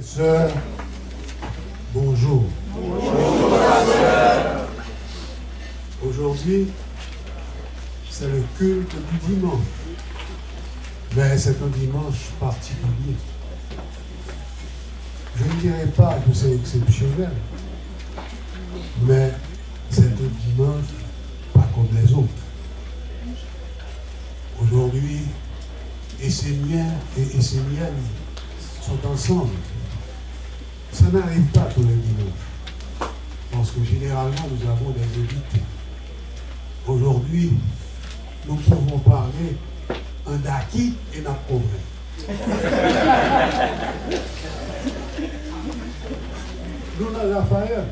et sœurs, bonjour. Bonjour, pasteur. Aujourd'hui, c'est le culte du dimanche. Mais c'est un dimanche particulier. Je ne dirais pas que c'est exceptionnel, mais c'est un dimanche pas comme les autres. Aujourd'hui, Esséniens et Esséniennes sont ensemble. Ça n'arrive pas tous les dimanches, parce que généralement nous avons des invités. Aujourd'hui, nous pouvons parler un daki et n'a problème. Nous avons Raphaël.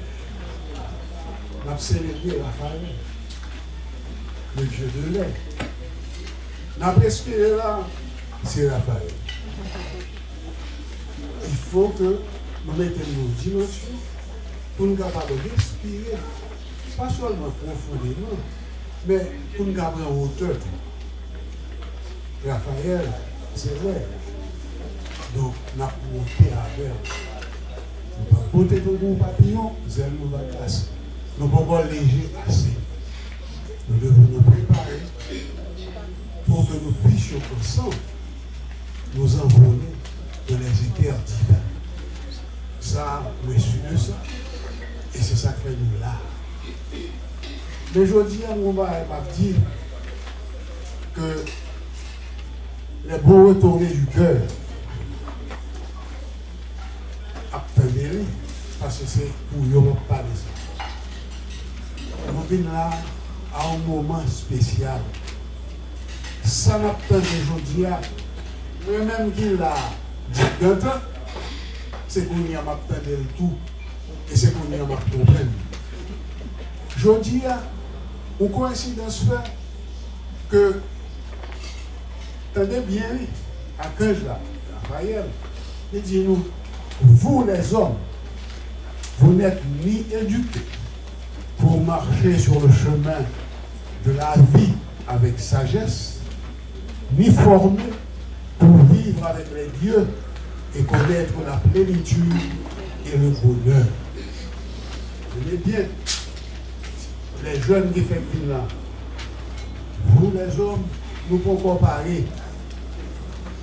Nous avons célébré Raphaël, le dieu de lait. Nous avons respiré là, c'est Raphaël. Il faut que nous mettions nos dimensions pour nous capables de respirer, pas seulement profondément, mais pour nous garder en hauteur. Raphaël, c'est vrai. Donc, nous avons monté avec. Nous avons monté dans nos papillons, zèle nous va casser. Nous ne pouvons pas léger assez. Nous devons nous préparer pour que nous puissions ensemble nous envoler dans les éthers divins. Ça, nous sommes de ça. Et c'est ça qui fait nous là. Mais aujourd'hui, on va dire que les beaux retournés du cœur, attendez-les, parce que c'est pour eux parler ça. Nous venons là à un moment spécial. Ça n'a pas aujourd'hui, moi-même qui l'a dit d'un temps, c'est qu'on y a m'attendé le tout, et c'est qu'on y a m'attendé. Aujourd'hui, une coïncidence fait que, attendez bien, à 15 là, Raphaël, il dit nous, vous les hommes, vous n'êtes ni éduqués pour marcher sur le chemin de la vie avec sagesse, ni formés pour vivre avec les dieux et connaître la plénitude et le bonheur. Tenez bien, les jeunes qui font là, vous les hommes, nous pouvons comparer.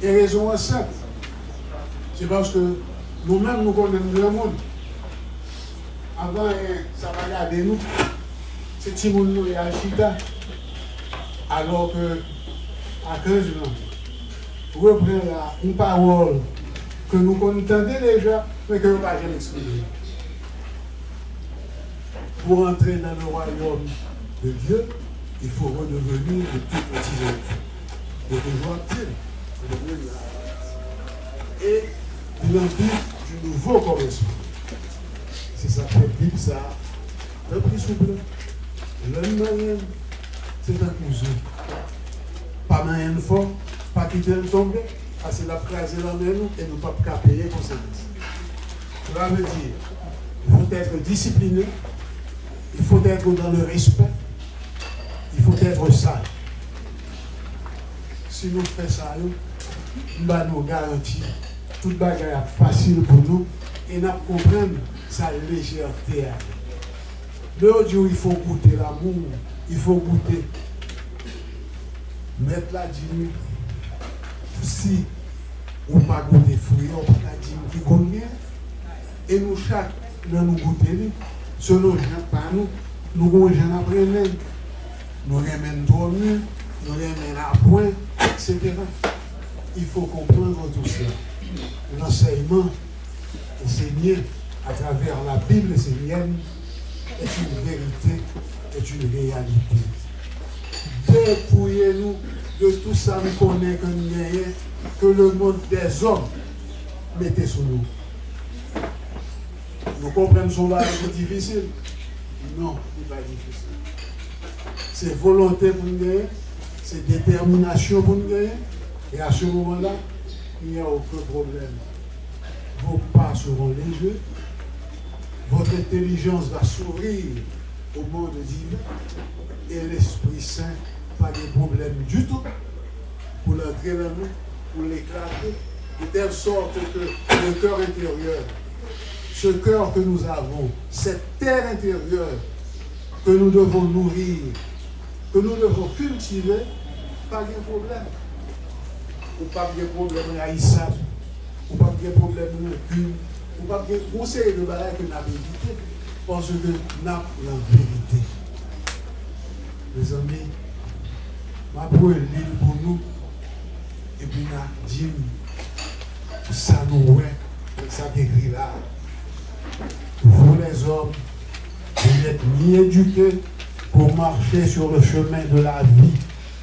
Et raison est simple. C'est parce que nous-mêmes, nous connaissons le monde. Avant, ça va garder nous. C'est Timoun nous et Achita. Alors que, à 15 ans, reprend une parole que nous connaissons déjà, mais que nous ne pouvons pas jamais expliquer. Pour entrer dans le royaume de Dieu, il faut redevenir de tout petits enfants. De toujours actifs. Et l'empire du nouveau commencement. C'est ça que Bible ça. Le prix souple. L'homme moyen, c'est un cousin. Pas moyen fort, pas quitter le tomber, parce qu'il a crasé la main et nous ne pouvons pas payer conséquences. Cela veut dire il faut être discipliné, il faut être dans le respect, il faut être sage. Si nous faisons ça, nous allons garantir toute bagarre facile pour nous et nous comprenons sa légèreté. L'autre jour, il faut goûter l'amour, il faut goûter. Mettre la dîme, si on n'a pas goûté fruits, on n'a pas la dîme qui convient. Et nous, chaque, nous goûter, selon les gens par nous, nous goûtons après même. Nous remettons trop mieux, nous remettons à point, etc. Il faut comprendre tout ça. L'enseignement enseigné à travers la Bible sénienne est une vérité, est une réalité. Dépouillez-nous de tout ça qu'on connaît, que le monde des hommes mettait sur nous. Nous comprenons son bagage difficile? Non, il n'est pas difficile. C'est volonté pour nous gagner, c'est détermination pour nous gagner. Et à ce moment-là, il n'y a aucun problème. Vos pas seront légers, votre intelligence va s'ouvrir au monde divin et l'Esprit Saint, pas de problème du tout pour l'entrer dans nous, pour l'éclater de telle sorte que le cœur intérieur, ce cœur que nous avons, cette terre intérieure que nous devons nourrir, que nous devons cultiver, pas de problème. Ou pas de problème haïssable, ou pas de problème recul, ou pas de conseil de bagaille que nous avons évité, parce que nous avons la vérité. Mes amis, je vais prendre une livre pour nous, et puis nous dire ça nous est, ça qui est écrit là. Vous les hommes, vous n'êtes ni éduqués pour marcher sur le chemin de la vie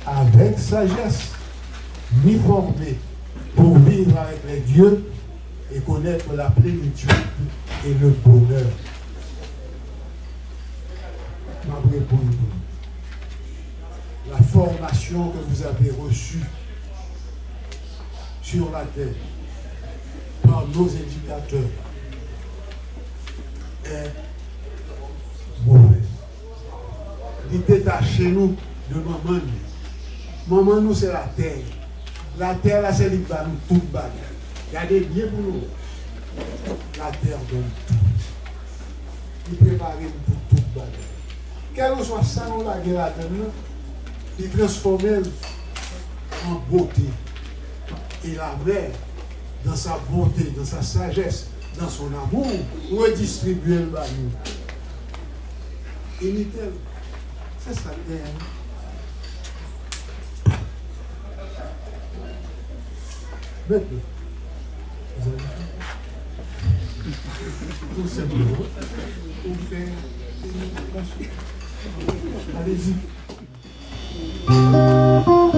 avec sagesse, ni formés pour vivre avec les dieux et connaître la plénitude et le bonheur. Ma réponse, la formation que vous avez reçue sur la terre par nos éducateurs est mauvaise. Détachez-nous de maman. Maman, nous, c'est la terre. La terre, là, c'est l'île nous tout bagarre. Gardez bien pour nous. La terre donne tout. Il prépare pour tout bagarre. Quel que soit ça, on la guerre la terre, il transforme en beauté. Et la mère, dans sa bonté, dans sa sagesse, dans son amour, redistribuer le banou. Imitez-le. C'est ça le terre. Maintenant, vous avez tout simplement, vous faites allez-y. Allons,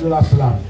de la flamme.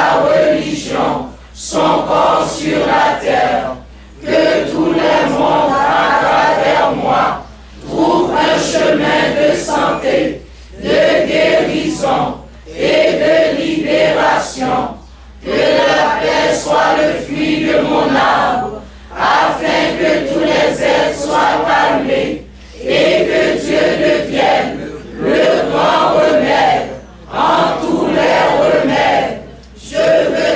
sa religion, son corps sur la terre. Que tous les mondes à travers moi trouvent un chemin de santé, de guérison et de libération. Que la paix soit le fruit de mon arbre, afin que tous les êtres soient calmés et que Dieu devienne le grand remède en tous les remèdes. Je veux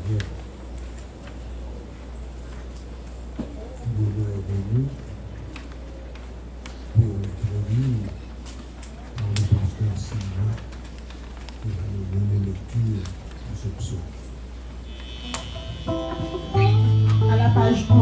Bonheur est venu pour introduire par le pasteur Sylvain qui va nous donner lecture de ce psaume. À la page 11.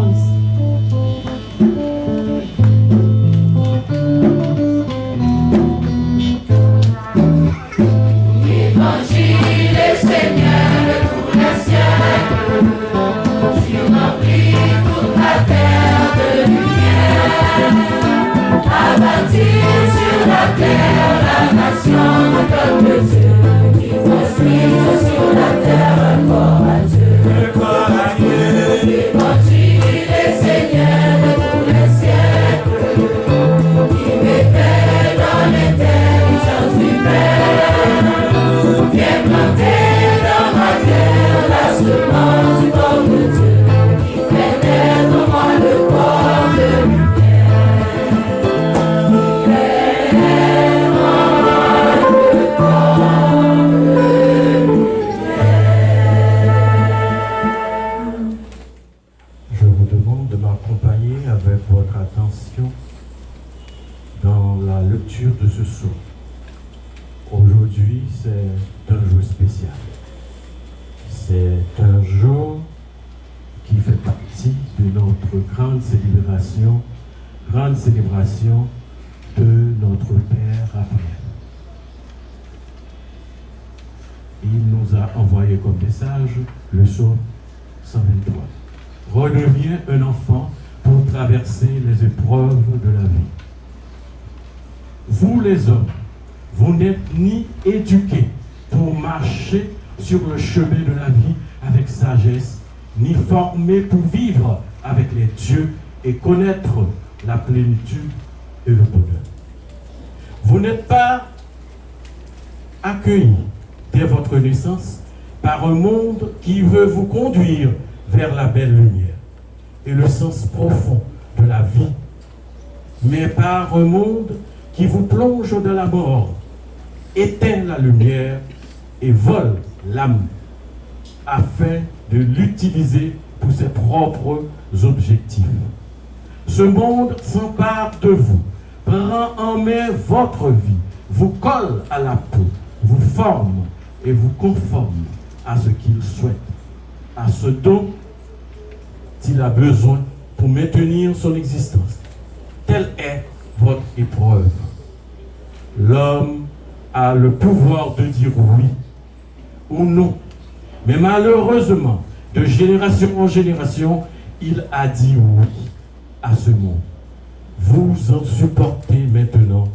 L'évangile est Seigneur de tous les siècles, surremplit toute la terre de lumière, abattit sur la terre la nation du peuple de Dieu, qui construisent sur la terre un corps à Dieu. L'évangile est Seigneur de tous les siècles, qui mettait dans l'intelligence humaine, viens planter dans ma terre la semence du corps de Dieu, qui fait naître en moi le corps de lumière. Qui fait en moi le corps de lumière. Je vous demande de m'accompagner avec votre attention dans la lecture de ce psaume. Aujourd'hui, c'est un jour spécial. C'est un jour qui fait partie de notre grande célébration de notre Père Raphaël. Il nous a envoyé comme message le psaume 123. Redeviens un enfant pour traverser les épreuves de la vie. Vous les hommes, vous n'êtes ni éduqués pour marcher sur le chemin de la vie avec sagesse, ni formés pour vivre avec les dieux et connaître la plénitude et le bonheur. Vous n'êtes pas accueillis dès votre naissance par un monde qui veut vous conduire vers la belle lumière et le sens profond de la vie, mais par un monde qui vous plonge dans la mort, éteint la lumière et vole l'âme afin de l'utiliser pour ses propres objectifs. Ce monde s'empare de vous, prend en main votre vie, vous colle à la peau, vous forme et vous conforme à ce qu'il souhaite, à ce dont il a besoin pour maintenir son existence. Telle est votre épreuve. L'homme a le pouvoir de dire oui ou non. Mais malheureusement, de génération en génération, il a dit oui à ce monde. Vous en supportez maintenant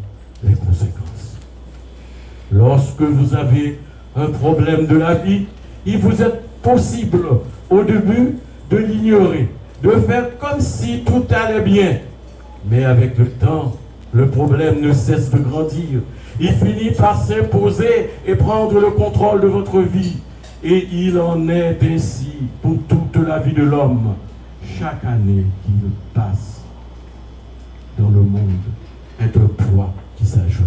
les conséquences. Lorsque vous avez un problème de la vie, il vous est possible au début de l'ignorer, de faire comme si tout allait bien. Mais avec le temps, le problème ne cesse de grandir. Il finit par s'imposer et prendre le contrôle de votre vie. Et il en est ainsi pour toute la vie de l'homme. Chaque année qu'il passe dans le monde est un poids qui s'ajoute.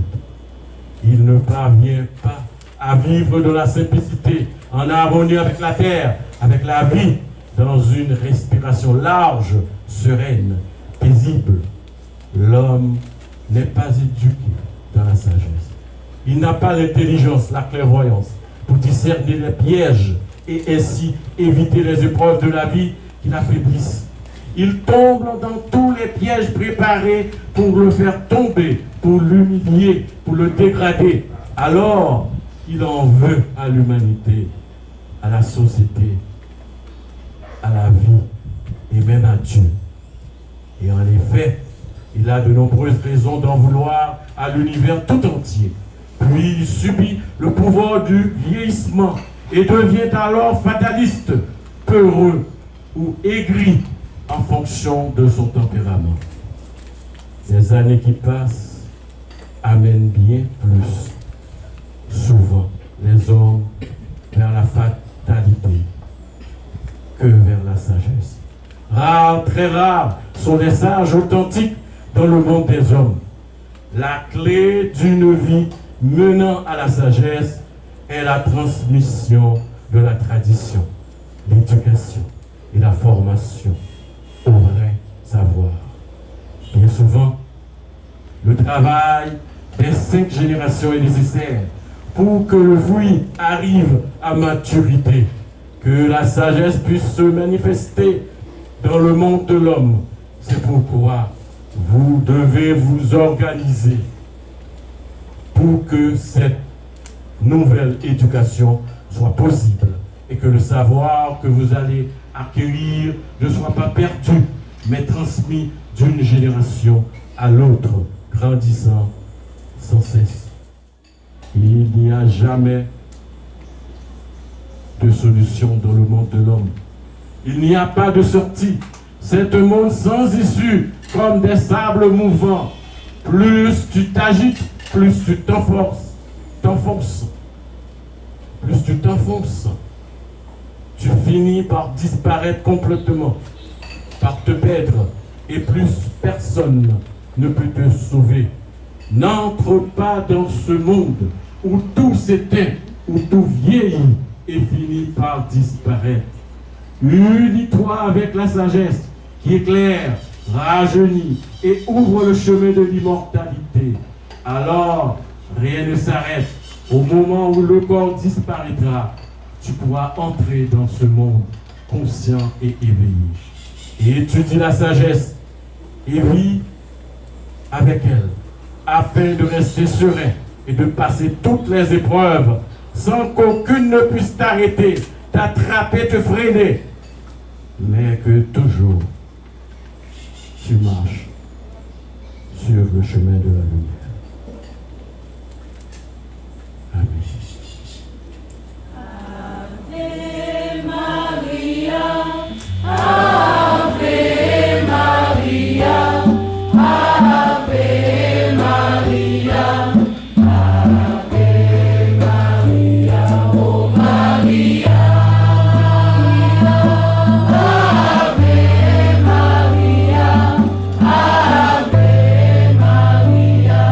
Il ne parvient pas à vivre de la simplicité, en harmonie avec la terre, avec la vie, dans une respiration large, sereine, paisible. L'homme n'est pas éduqué dans la sagesse. Il n'a pas l'intelligence, la clairvoyance pour discerner les pièges et ainsi éviter les épreuves de la vie qui l'affaiblissent. Il tombe dans tous les pièges préparés pour le faire tomber, pour l'humilier, pour le dégrader. Alors, il en veut à l'humanité, à la société, à la vie et même à Dieu. Et en effet, il a de nombreuses raisons d'en vouloir à l'univers tout entier. Puis il subit le pouvoir du vieillissement et devient alors fataliste, peureux ou aigri en fonction de son tempérament. Les années qui passent amènent bien plus souvent les hommes vers la fatalité que vers la sagesse. Rares, très rares sont les sages authentiques dans le monde des hommes. La clé d'une vie menant à la sagesse est la transmission de la tradition, l'éducation et la formation au vrai savoir. Bien souvent, le travail des 5 générations est nécessaire pour que le fruit arrive à maturité, que la sagesse puisse se manifester dans le monde de l'homme. C'est pourquoi vous devez vous organiser pour que cette nouvelle éducation soit possible et que le savoir que vous allez acquérir ne soit pas perdu, mais transmis d'une génération à l'autre, grandissant sans cesse. Il n'y a jamais de solution dans le monde de l'homme. Il n'y a pas de sortie. C'est un monde sans issue, comme des sables mouvants. Plus tu t'agites, plus tu t'enfonces. Plus tu t'enfonces, tu finis par disparaître complètement, par te perdre, et plus personne ne peut te sauver. N'entre pas dans ce monde où tout s'éteint, où tout vieillit et finit par disparaître. Unis-toi avec la sagesse qui éclaire, rajeunit et ouvre le chemin de l'immortalité. Alors, rien ne s'arrête. Au moment où le corps disparaîtra, tu pourras entrer dans ce monde conscient et éveillé. Et étudie la sagesse et vis avec elle, afin de rester serein et de passer toutes les épreuves sans qu'aucune ne puisse t'arrêter, t'attraper, te freiner, mais que toujours tu marches sur le chemin de la lumière. Amen. Ave Maria, Ave Maria, Ave Maria, Ave Maria, oh Maria, Ave Maria, Ave Maria.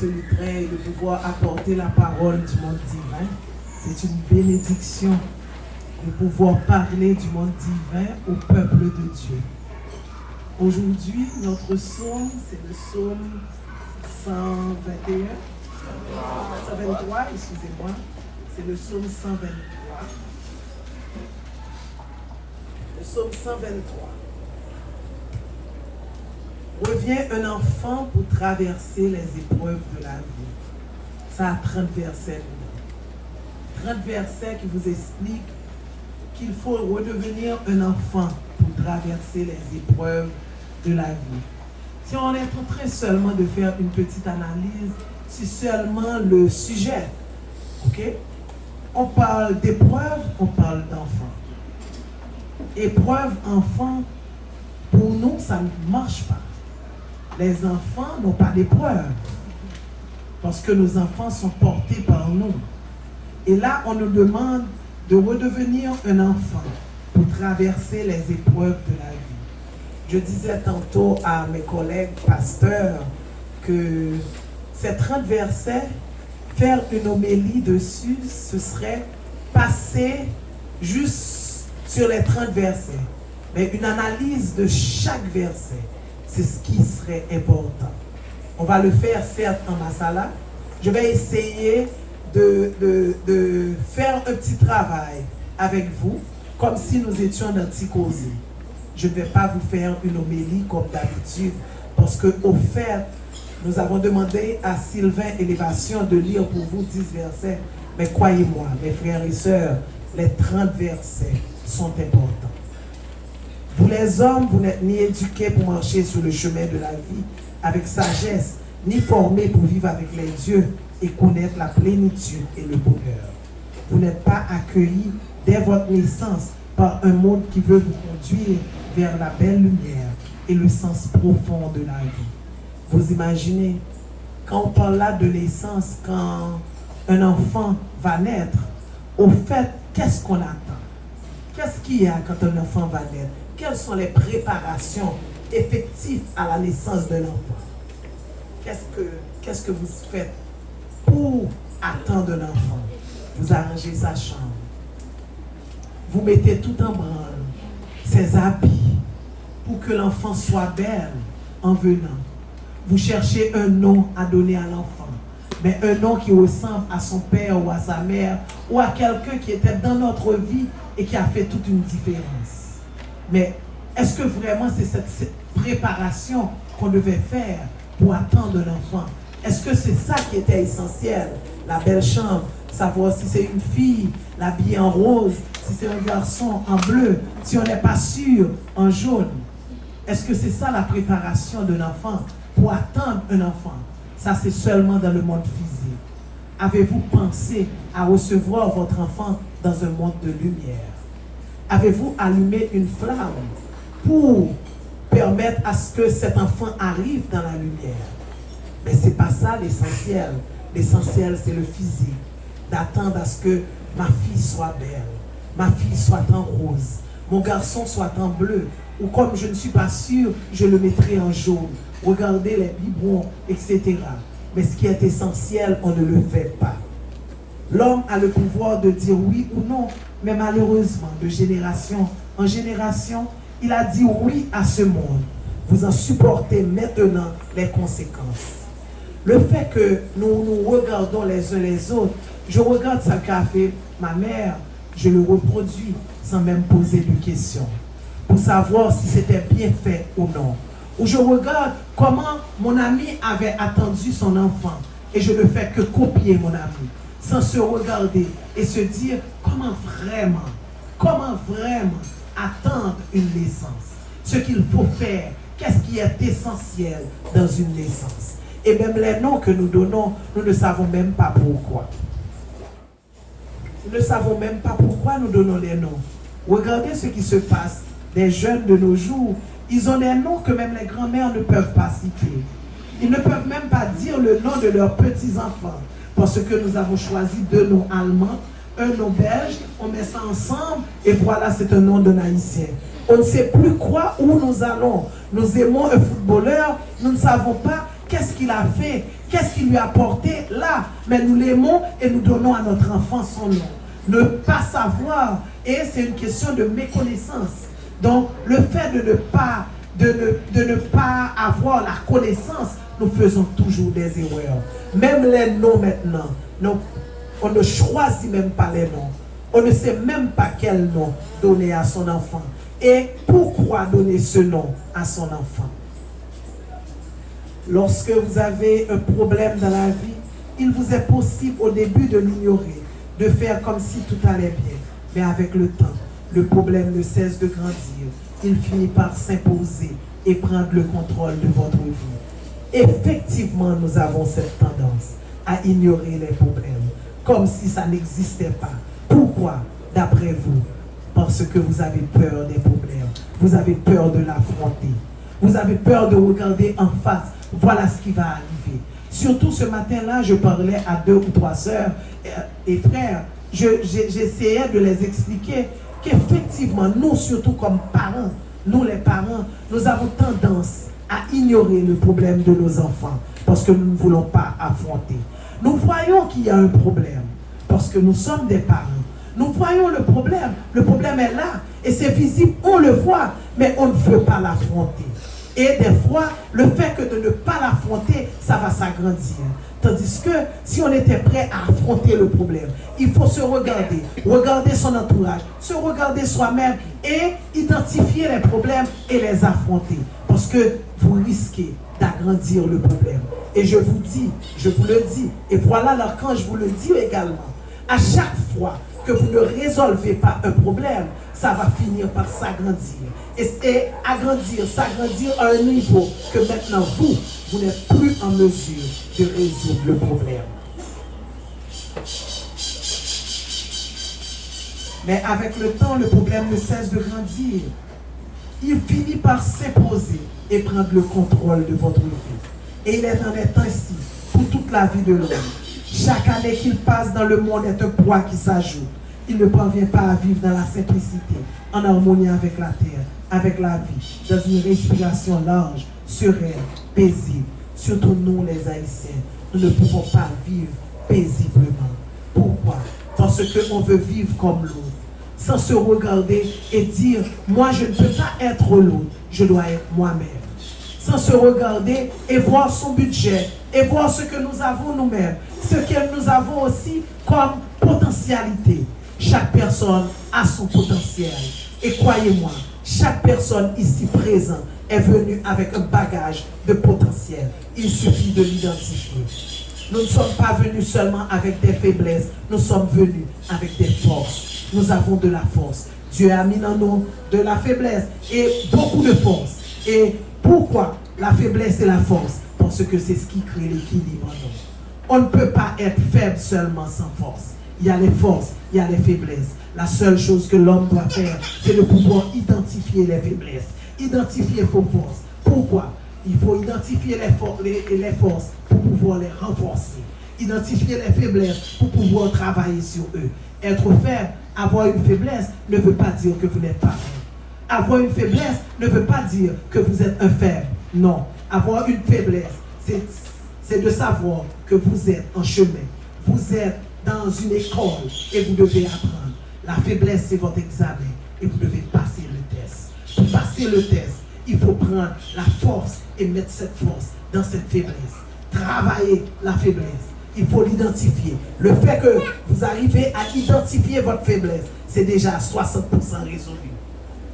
ce lutrin et de pouvoir apporter la parole du monde divin. C'est une bénédiction de pouvoir parler du monde divin au peuple de Dieu. Aujourd'hui, notre psaume, c'est le psaume 123, excusez-moi. C'est le psaume 123. Le psaume 123. Revient un enfant pour traverser les épreuves de la vie. Ça a 30 versets. 30 versets qui vous expliquent qu'il faut redevenir un enfant pour traverser les épreuves de la vie. Si on est en train seulement de faire une petite analyse, c'est seulement le sujet. Ok? On parle d'épreuves, on parle d'enfants. Épreuve, enfant, pour nous, ça ne marche pas. Les enfants n'ont pas d'épreuve parce que nos enfants sont portés par nous. Et là, on nous demande de redevenir un enfant pour traverser les épreuves de la vie. Je disais tantôt à mes collègues pasteurs que ces 30 versets, faire une homélie dessus, ce serait passer juste sur les 30 versets. Mais une analyse de chaque verset, c'est ce qui serait important. On va le faire certes en masala. Je vais essayer de faire un petit travail avec vous, comme si nous étions dans Ticosé. Je ne vais pas vous faire une homélie comme d'habitude, parce qu'au fait, nous avons demandé à Sylvain Élévation de lire pour vous 10 versets. Mais croyez-moi, mes frères et sœurs, les 30 versets sont importants. Vous les hommes, vous n'êtes ni éduqués pour marcher sur le chemin de la vie avec sagesse, ni formés pour vivre avec les dieux et connaître la plénitude et le bonheur. Vous n'êtes pas accueillis dès votre naissance par un monde qui veut vous conduire vers la belle lumière et le sens profond de la vie. Vous imaginez, quand on parle là de naissance, quand un enfant va naître, au fait, qu'est-ce qu'on attend? Qu'est-ce qu'il y a quand un enfant va naître? Quelles sont les préparations effectives à la naissance de l'enfant? Qu'est-ce que vous faites pour attendre un enfant? Vous arrangez sa chambre. Vous mettez tout en branle, ses habits, pour que l'enfant soit belle en venant. Vous cherchez un nom à donner à l'enfant, mais un nom qui ressemble à son père ou à sa mère, ou à quelqu'un qui était dans notre vie et qui a fait toute une différence. Mais est-ce que vraiment c'est cette préparation qu'on devait faire pour attendre l'enfant? Est-ce que c'est ça qui était essentiel? La belle chambre, savoir si c'est une fille, l'habiller en rose, si c'est un garçon en bleu, si on n'est pas sûr, en jaune. Est-ce que c'est ça la préparation d'un enfant? Pour attendre un enfant, ça c'est seulement dans le monde physique. Avez-vous pensé à recevoir votre enfant dans un monde de lumière? Avez-vous allumé une flamme pour permettre à ce que cet enfant arrive dans la lumière? Mais ce n'est pas ça l'essentiel. L'essentiel, c'est le physique. D'attendre à ce que ma fille soit belle, ma fille soit en rose, mon garçon soit en bleu, ou comme je ne suis pas sûr, je le mettrai en jaune. Regardez les biberons, etc. Mais ce qui est essentiel, on ne le fait pas. L'homme a le pouvoir de dire oui ou non, mais malheureusement, de génération en génération, il a dit oui à ce monde. Vous en supportez maintenant les conséquences. Le fait que nous nous regardons les uns les autres, je regarde ça qu'a fait ma mère, je le reproduis sans même poser de questions, pour savoir si c'était bien fait ou non. Ou je regarde comment mon ami avait attendu son enfant et je ne fais que copier mon ami, sans se regarder et se dire comment vraiment attendre une naissance. Ce qu'il faut faire, qu'est-ce qui est essentiel dans une naissance. Et même les noms que nous donnons, nous ne savons même pas pourquoi. Nous ne savons même pas pourquoi nous donnons les noms. Regardez ce qui se passe. Les jeunes de nos jours, ils ont des noms que même les grands-mères ne peuvent pas citer. Ils ne peuvent même pas dire le nom de leurs petits-enfants. Parce que nous avons choisi deux noms allemands, un nom belge, on met ça ensemble et voilà, c'est un nom d'un haïtien. On ne sait plus quoi, où nous allons. Nous aimons un footballeur, nous ne savons pas qu'est-ce qu'il a fait, qu'est-ce qu'il lui a apporté là. Mais nous l'aimons et nous donnons à notre enfant son nom. Ne pas savoir, et c'est une question de méconnaissance. Donc, le fait de ne pas avoir la connaissance, nous faisons toujours des erreurs. Même les noms maintenant, on ne choisit même pas les noms. On ne sait même pas quel nom donner à son enfant. Et pourquoi donner ce nom à son enfant? Lorsque vous avez un problème dans la vie, il vous est possible au début de l'ignorer, de faire comme si tout allait bien. Mais avec le temps, le problème ne cesse de grandir. Il finit par s'imposer et prendre le contrôle de votre vie. Effectivement, nous avons cette tendance à ignorer les problèmes, comme si ça n'existait pas. Pourquoi? D'après vous? Parce que vous avez peur des problèmes. Vous avez peur de l'affronter. Vous avez peur de regarder en face. Voilà ce qui va arriver. Surtout ce matin-là, je parlais à 2 ou 3 sœurs et frères. J'essayais de les expliquer qu'effectivement, nous, surtout comme parents, nous les parents, nous avons tendance à ignorer le problème de nos enfants parce que nous ne voulons pas affronter. Nous voyons qu'il y a un problème parce que nous sommes des parents. Nous voyons le problème est là et c'est visible, on le voit, mais on ne veut pas l'affronter. Et des fois, le fait que de ne pas l'affronter, ça va s'agrandir. Tandis que si on était prêt à affronter le problème, il faut se regarder son entourage, se regarder soi-même et identifier les problèmes et les affronter. Parce que vous risquez d'agrandir le problème. Et je vous dis, je vous le dis, et voilà l'archange vous le dit également, à chaque fois que vous ne résolvez pas un problème, ça va finir par s'agrandir. Et agrandir, s'agrandir à un niveau que maintenant vous n'êtes plus en mesure de résoudre le problème. Mais avec le temps, le problème ne cesse de grandir. Il finit par s'imposer et prendre le contrôle de votre vie. Et il en est ainsi pour toute la vie de l'homme. Chaque année qu'il passe dans le monde est un poids qui s'ajoute. Il ne parvient pas à vivre dans la simplicité, en harmonie avec la terre, avec la vie, dans une respiration large, sereine, paisible. Surtout nous, les Haïtiens, nous ne pouvons pas vivre paisiblement. Pourquoi? Parce qu'on veut vivre comme l'autre, sans se regarder et dire, moi je ne peux pas être l'autre, je dois être moi-même. Sans se regarder et voir son budget, et voir ce que nous avons nous-mêmes, ce que nous avons aussi comme potentialité. Chaque personne a son potentiel. Et croyez-moi, chaque personne ici présente est venue avec un bagage de potentiel. Il suffit de l'identifier. Nous ne sommes pas venus seulement avec des faiblesses, nous sommes venus avec des forces. Nous avons de la force. Dieu a mis en nous de la faiblesse et beaucoup de force. Et pourquoi la faiblesse et la force? Parce que c'est ce qui crée l'équilibre en nous. On ne peut pas être faible seulement sans force. Il y a les forces, il y a les faiblesses. La seule chose que l'homme doit faire, c'est de pouvoir identifier les faiblesses, identifier vos forces. Pourquoi? Il faut identifier les forces pour pouvoir les renforcer. Identifier les faiblesses pour pouvoir travailler sur eux. Être faible, avoir une faiblesse, ne veut pas dire que vous n'êtes pas faible. Avoir une faiblesse ne veut pas dire que vous êtes un faible. Non. Avoir une faiblesse, c'est de savoir que vous êtes en chemin. Vous êtes dans une école et vous devez apprendre. La faiblesse, c'est votre examen et vous devez passer le test. Pour passer le test, il faut prendre la force et mettre cette force dans cette faiblesse. Travailler la faiblesse. Il faut l'identifier. Le fait que vous arrivez à identifier votre faiblesse, c'est déjà 60% résolu.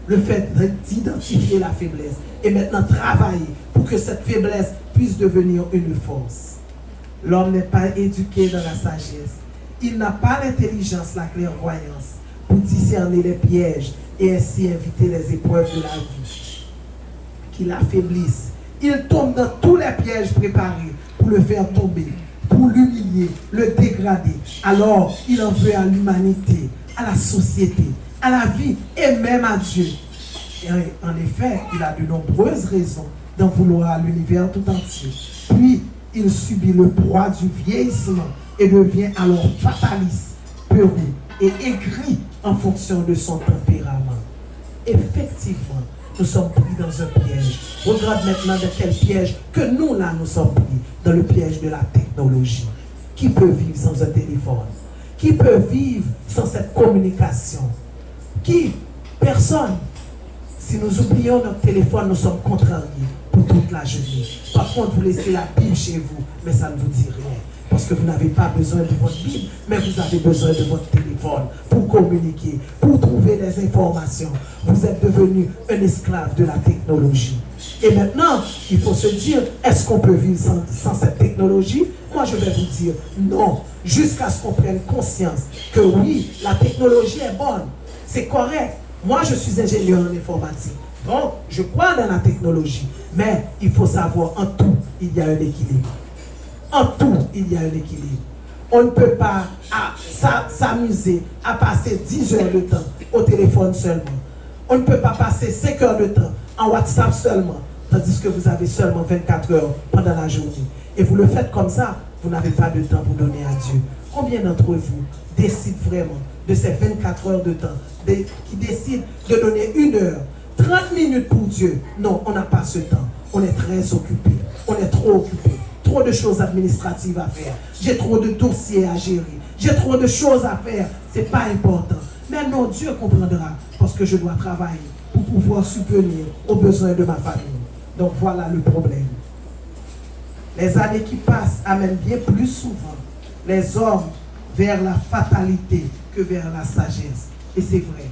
Le fait d'identifier la faiblesse et maintenant travailler pour que cette faiblesse puisse devenir une force. L'homme n'est pas éduqué dans la sagesse. Il n'a pas l'intelligence, la clairvoyance pour discerner les pièges et ainsi éviter les épreuves de la vie qui l'affaiblissent. Il tombe dans tous les pièges préparés pour le faire tomber, pour l'humilier, le dégrader. Alors, il en veut à l'humanité, à la société, à la vie et même à Dieu. Et en effet, il a de nombreuses raisons d'en vouloir à l'univers tout entier. Puis, il subit le poids du vieillissement et devient alors fataliste, peureux et aigri en fonction de son tempérament. Effectivement, nous sommes pris dans un piège. Regarde maintenant de quel piège que nous, là, nous sommes pris. Dans le piège de la technologie. Qui peut vivre sans un téléphone? Qui peut vivre sans cette communication? Qui? Personne. Si nous oublions notre téléphone, nous sommes contrariés pour toute la journée. Par contre, vous laissez la Bible chez vous, mais ça ne vous dit rien. Parce que vous n'avez pas besoin de votre Bible, mais vous avez besoin de votre téléphone pour communiquer, pour trouver des informations. Vous êtes devenu un esclave de la technologie. Et maintenant, il faut se dire, est-ce qu'on peut vivre sans cette technologie? Moi, je vais vous dire non, jusqu'à ce qu'on prenne conscience que oui, la technologie est bonne, c'est correct. Moi, je suis ingénieur en informatique, donc je crois dans la technologie. Mais il faut savoir, en tout, il y a un équilibre. En tout, il y a un équilibre. On ne peut pas s'amuser à passer 10 heures de temps au téléphone seulement. On ne peut pas passer 5 heures de temps en WhatsApp seulement, tandis que vous avez seulement 24 heures pendant la journée. Et vous le faites comme ça, vous n'avez pas de temps pour donner à Dieu. Combien d'entre vous décident vraiment de ces 24 heures de temps, qui décident de donner 1 heure, 30 minutes pour Dieu? Non, on n'a pas ce temps. On est très occupé. On est trop occupé. Trop de choses administratives à faire. J'ai trop de dossiers à gérer. J'ai trop de choses à faire. Ce n'est pas important. Mais non, Dieu comprendra parce que je dois travailler pour pouvoir subvenir aux besoins de ma famille. Donc voilà le problème. Les années qui passent amènent bien plus souvent les hommes vers la fatalité que vers la sagesse. Et c'est vrai.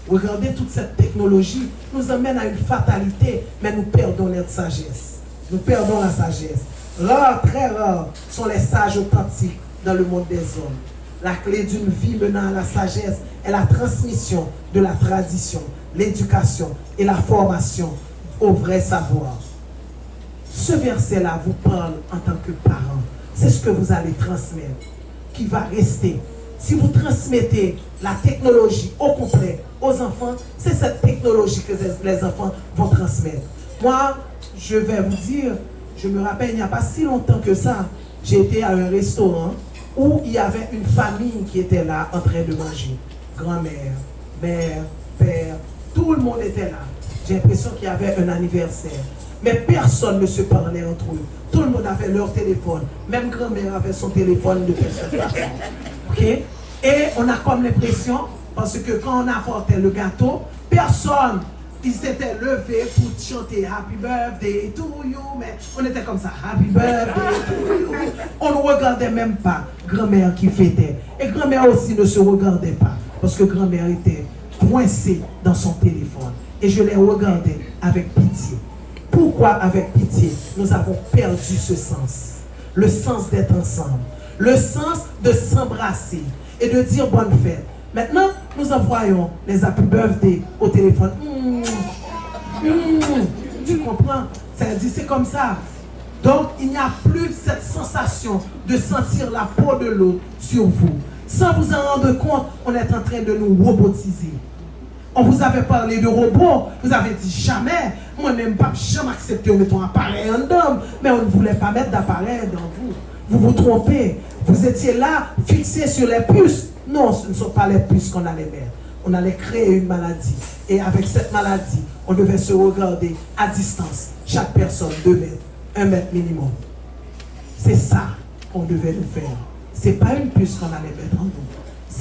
Regardez, toute cette technologie nous amène à une fatalité, mais nous perdons notre sagesse. Nous perdons la sagesse. Rares, très rares sont les sages authentiques dans le monde des hommes. La clé d'une vie menant à la sagesse est la transmission de la tradition, l'éducation et la formation au vrai savoir. Ce verset-là vous parle en tant que parent. C'est ce que vous allez transmettre, qui va rester. Si vous transmettez la technologie au complet aux enfants, c'est cette technologie que les enfants vont transmettre. Moi, je vais vous dire, je me rappelle, il n'y a pas si longtemps que ça, j'ai été à un restaurant où il y avait une famille qui était là en train de manger. Grand-mère, mère, père, tout le monde était là. J'ai l'impression qu'il y avait un anniversaire. Mais personne ne se parlait entre eux. Tout le monde avait leur téléphone. Même grand-mère avait son téléphone de cette façon. Ok? Et on a comme l'impression, parce que quand on apportait le gâteau, personne, ils s'étaient levés pour chanter Happy Birthday to you, mais on était comme ça, Happy Birthday to you. On ne regardait même pas grand-mère qui fêtait. Et grand-mère aussi ne se regardait pas, parce que grand-mère était coincée dans son téléphone. Et je l'ai regardée avec pitié. Pourquoi avec pitié? Nous avons perdu ce sens. Le sens d'être ensemble. Le sens de s'embrasser et de dire bonne fête. Maintenant, nous envoyons les Happy Birthday au téléphone. Tu comprends? Ça dit, c'est comme ça. Donc, il n'y a plus cette sensation de sentir la peau de l'autre sur vous. Sans vous en rendre compte, on est en train de nous robotiser. On vous avait parlé de robots, vous avez dit jamais. Moi-même, pas jamais accepté, on met un appareil en homme, mais on ne voulait pas mettre d'appareil dans vous. Vous vous trompez. Vous étiez là, fixé sur les puces. Non, ce ne sont pas les puces qu'on allait mettre. On allait créer une maladie. Et avec cette maladie, on devait se regarder à distance. Chaque personne 2 mètres, 1 mètre minimum. C'est ça qu'on devait nous faire. Ce n'est pas une puce qu'on allait mettre en nous.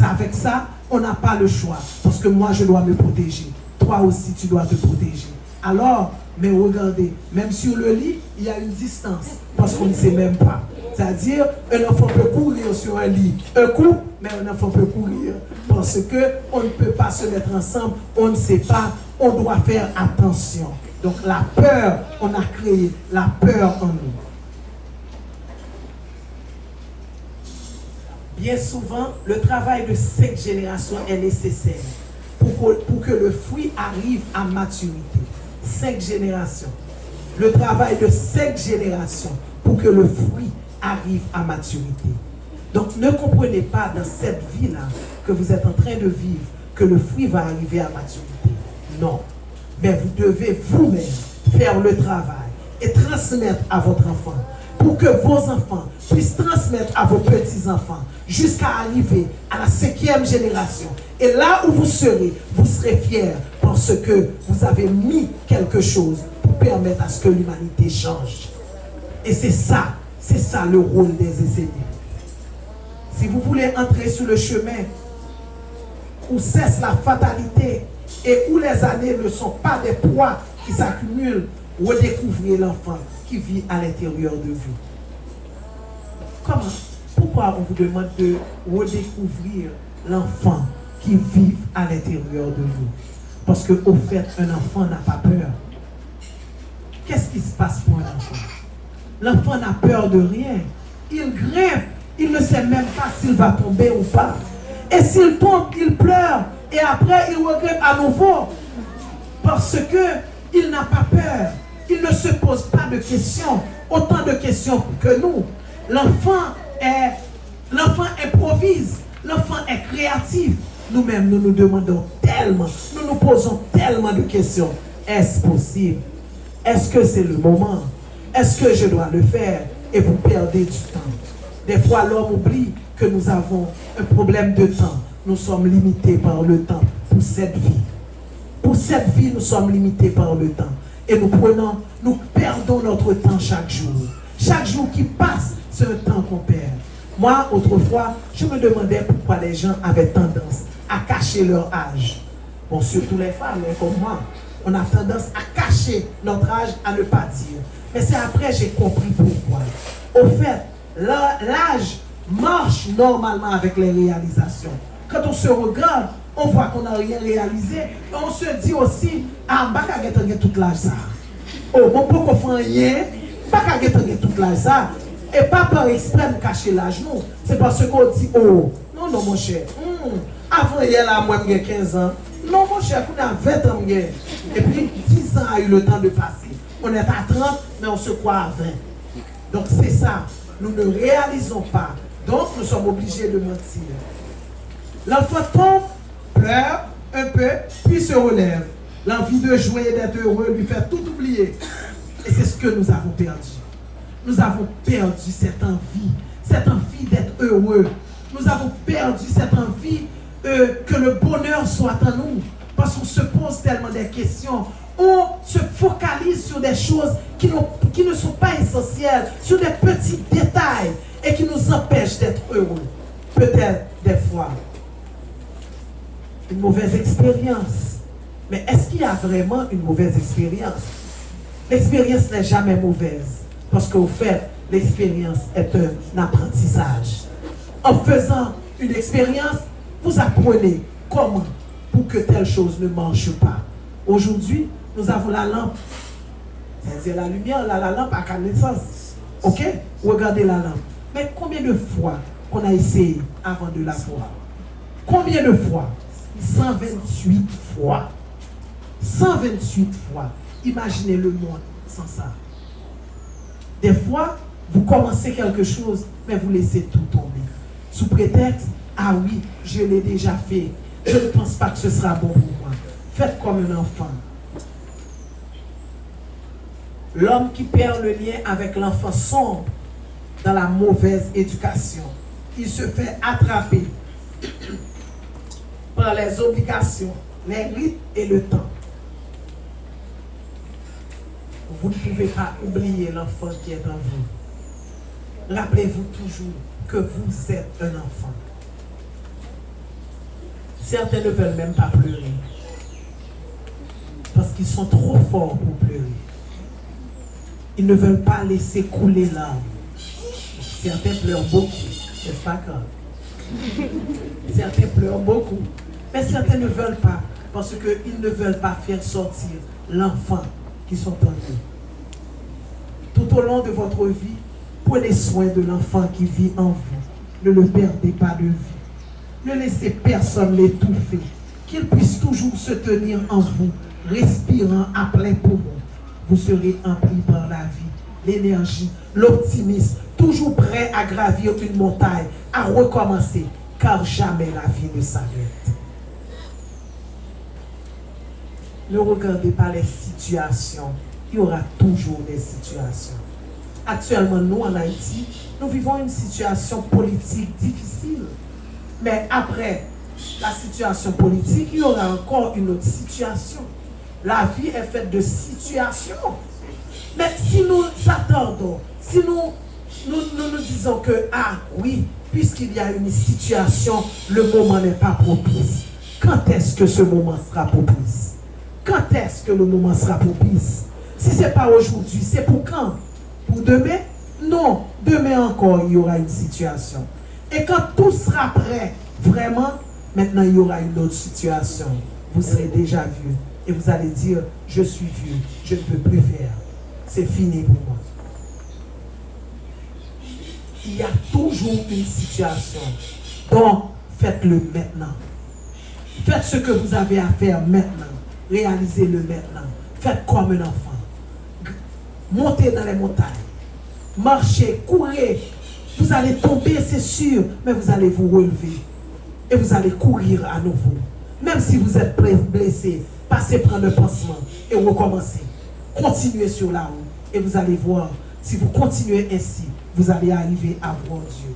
Avec ça, on n'a pas le choix. Parce que moi, je dois me protéger. Toi aussi, tu dois te protéger. Alors, mais regardez, même sur le lit, il y a une distance. Parce qu'on ne sait même pas. C'est-à-dire, un enfant peut courir sur un lit un coup, mais un enfant peut courir. Parce qu'on ne peut pas se mettre ensemble, on ne sait pas, on doit faire attention. Donc la peur, on a créé la peur en nous. Bien souvent, le travail de 5 générations est nécessaire pour que le fruit arrive à maturité. 5 générations. Le travail de 5 générations pour que le fruit arrive à maturité. Donc ne comprenez pas dans cette vie-là que vous êtes en train de vivre que le fruit va arriver à maturité. Non. Mais vous devez vous-même faire le travail et transmettre à votre enfant pour que vos enfants puissent transmettre à vos petits-enfants jusqu'à arriver à la 5e génération. Et là où vous serez fiers parce que vous avez mis quelque chose pour permettre à ce que l'humanité change. Et c'est ça le rôle des enseignants. Si vous voulez entrer sur le chemin où cesse la fatalité et où les années ne sont pas des poids qui s'accumulent, redécouvrez l'enfant qui vit à l'intérieur de vous. Comment? Pourquoi on vous demande de redécouvrir l'enfant qui vit à l'intérieur de vous? Parce qu'au fait, un enfant n'a pas peur. Qu'est-ce qui se passe pour un enfant? L'enfant n'a peur de rien. Il grimpe. Il ne sait même pas s'il va tomber ou pas. Et s'il tombe, il pleure. Et après, il regrette à nouveau. Parce qu'il n'a pas peur. Il ne se pose pas de questions. Autant de questions que nous. L'enfant improvise. L'enfant est créatif. Nous-mêmes, nous nous demandons tellement. Nous nous posons tellement de questions. Est-ce possible? Est-ce que c'est le moment? Est-ce que je dois le faire? Et vous perdez du temps. Des fois, l'homme oublie que nous avons un problème de temps. Nous sommes limités par le temps pour cette vie. Pour cette vie, nous sommes limités par le temps. Et nous perdons notre temps chaque jour. Chaque jour qui passe, c'est un temps qu'on perd. Moi, autrefois, je me demandais pourquoi les gens avaient tendance à cacher leur âge. Bon, surtout les femmes, hein, comme moi. On a tendance à cacher notre âge, à ne pas dire. Mais c'est après j'ai compris pourquoi. Au fait, l'âge marche normalement avec les réalisations. Quand on se regarde, on voit qu'on n'a rien réalisé. Et on se dit aussi, ah, je ne vais pas toute l'âge ça. Oh, mon pauvre enfant, je ne vais pas toute l'âge ça. Et pas par exprès de cacher l'âge, non. C'est parce qu'on dit, oh, Non, non, mon cher. Avant, il y a là, moi, j'ai 15 ans. Non, mon cher, on a 20 ans. Et puis, 10 ans a eu le temps de passer. On est à 30, mais on se croit à 20. Donc, c'est ça. Nous ne réalisons pas. Donc, nous sommes obligés de mentir. L'enfant tombe, pleure un peu, puis se relève. L'envie de jouer et d'être heureux lui fait tout oublier. Et c'est ce que nous avons perdu. Nous avons perdu cette envie d'être heureux. Nous avons perdu cette envie que le bonheur soit en nous. Parce qu'on se pose tellement des questions. On se focalise sur des choses qui ne sont pas essentielles, sur des petits détails et qui nous empêchent d'être heureux. Peut-être des fois une mauvaise expérience. Mais est-ce qu'il y a vraiment une mauvaise expérience? L'expérience n'est jamais mauvaise. Parce qu'au fait, l'expérience est un apprentissage. En faisant une expérience, vous apprenez comment pour que telle chose ne marche pas. Aujourd'hui, nous avons la lampe. C'est-à-dire la lumière, la lampe à connaissance. Ok? Regardez la lampe. Mais combien de fois qu'on a essayé avant de la voir? Combien de fois? 128 fois. 128 fois. Imaginez le monde sans ça. Des fois, vous commencez quelque chose, mais vous laissez tout tomber. Sous prétexte, ah oui, je l'ai déjà fait. Je ne pense pas que ce sera bon pour moi. Faites comme un enfant. L'homme qui perd le lien avec l'enfant sombre dans la mauvaise éducation. Il se fait attraper par les obligations, les rites et le temps. Vous ne pouvez pas oublier l'enfant qui est en vous. Rappelez-vous toujours que vous êtes un enfant. Certains ne veulent même pas pleurer. Parce qu'ils sont trop forts pour pleurer. Ils ne veulent pas laisser couler l'âme. Certains pleurent beaucoup. C'est pas grave. Certains pleurent beaucoup. Mais certains ne veulent pas. Parce qu'ils ne veulent pas faire sortir l'enfant qui sont en eux. Tout au long de votre vie, prenez soin de l'enfant qui vit en vous. Ne le perdez pas de vue. Ne laissez personne l'étouffer. Qu'il puisse toujours se tenir en vous, respirant à plein poumon. Vous serez empli par la vie, l'énergie, l'optimisme, toujours prêt à gravir une montagne, à recommencer, car jamais la vie ne s'arrête. Ne regardez pas les situations. Il y aura toujours des situations. Actuellement, nous, en Haïti, nous vivons une situation politique difficile. Mais après la situation politique, il y aura encore une autre situation. La vie est faite de situations. Mais si nous attendons, si nous disons que, ah oui, puisqu'il y a une situation, le moment n'est pas propice. Quand est-ce que ce moment sera propice? Quand est-ce que le moment sera propice? Si ce n'est pas aujourd'hui, c'est pour quand? Pour demain? Non, demain encore, il y aura une situation. Et quand tout sera prêt, vraiment, maintenant il y aura une autre situation. Vous serez déjà vieux. Et vous allez dire, je suis vieux, je ne peux plus faire. C'est fini pour moi. Il y a toujours une situation. Donc, faites-le maintenant. Faites ce que vous avez à faire maintenant. Réalisez-le maintenant. Faites comme un enfant. Montez dans les montagnes. Marchez, courez. Vous allez tomber, c'est sûr, mais vous allez vous relever. Et vous allez courir à nouveau. Même si vous êtes blessé, passez prendre un pansement et recommencez. Continuez sur la route. Et vous allez voir, si vous continuez ainsi, vous allez arriver à voir Dieu.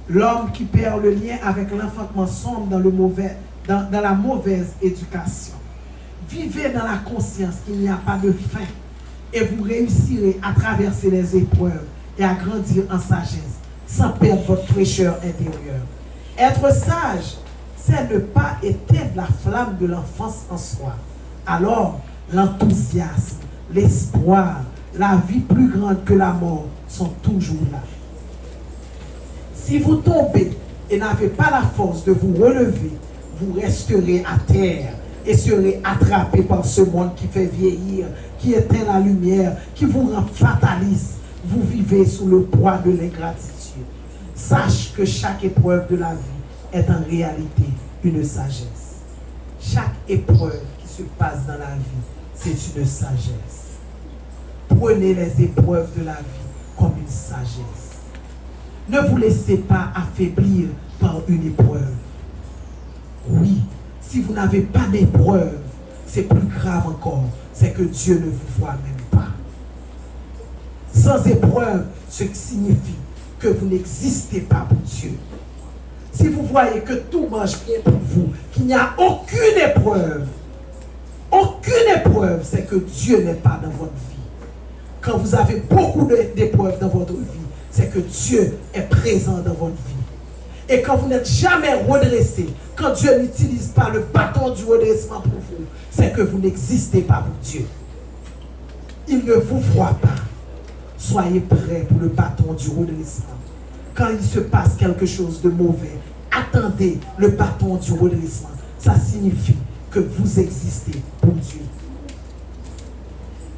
L'homme qui perd le lien avec l'enfantement sombre dans la mauvaise éducation. Vivez dans la conscience qu'il n'y a pas de fin. Et vous réussirez à traverser les épreuves et à grandir en sagesse, sans perdre votre fraîcheur intérieure. Être sage, c'est ne pas éteindre la flamme de l'enfance en soi. Alors, l'enthousiasme, l'espoir, la vie plus grande que la mort sont toujours là. Si vous tombez et n'avez pas la force de vous relever, vous resterez à terre et serez attrapé par ce monde qui fait vieillir, qui éteint la lumière, qui vous rend fataliste. Vous vivez sous le poids de l'ingratitude. sache que chaque épreuve de la vie est en réalité une sagesse. Chaque épreuve qui se passe dans la vie, c'est une sagesse. Prenez les épreuves de la vie comme une sagesse. Ne vous laissez pas affaiblir par une épreuve. Oui, si vous n'avez pas d'épreuve, c'est plus grave encore, c'est que Dieu ne vous voit même pas. Sans épreuve, ce qui signifie que vous n'existez pas pour Dieu. Si vous voyez que tout marche bien pour vous, qu'il n'y a aucune épreuve, c'est que Dieu n'est pas dans votre vie. Quand vous avez beaucoup d'épreuves dans votre vie, c'est que Dieu est présent dans votre vie. Et quand vous n'êtes jamais redressé, quand Dieu n'utilise pas le bâton du redressement pour vous, c'est que vous n'existez pas pour Dieu. Il ne vous voit pas. Soyez prêts pour le bâton du redressement. Quand il se passe quelque chose de mauvais, attendez le bâton du redressement. Ça signifie que vous existez pour Dieu.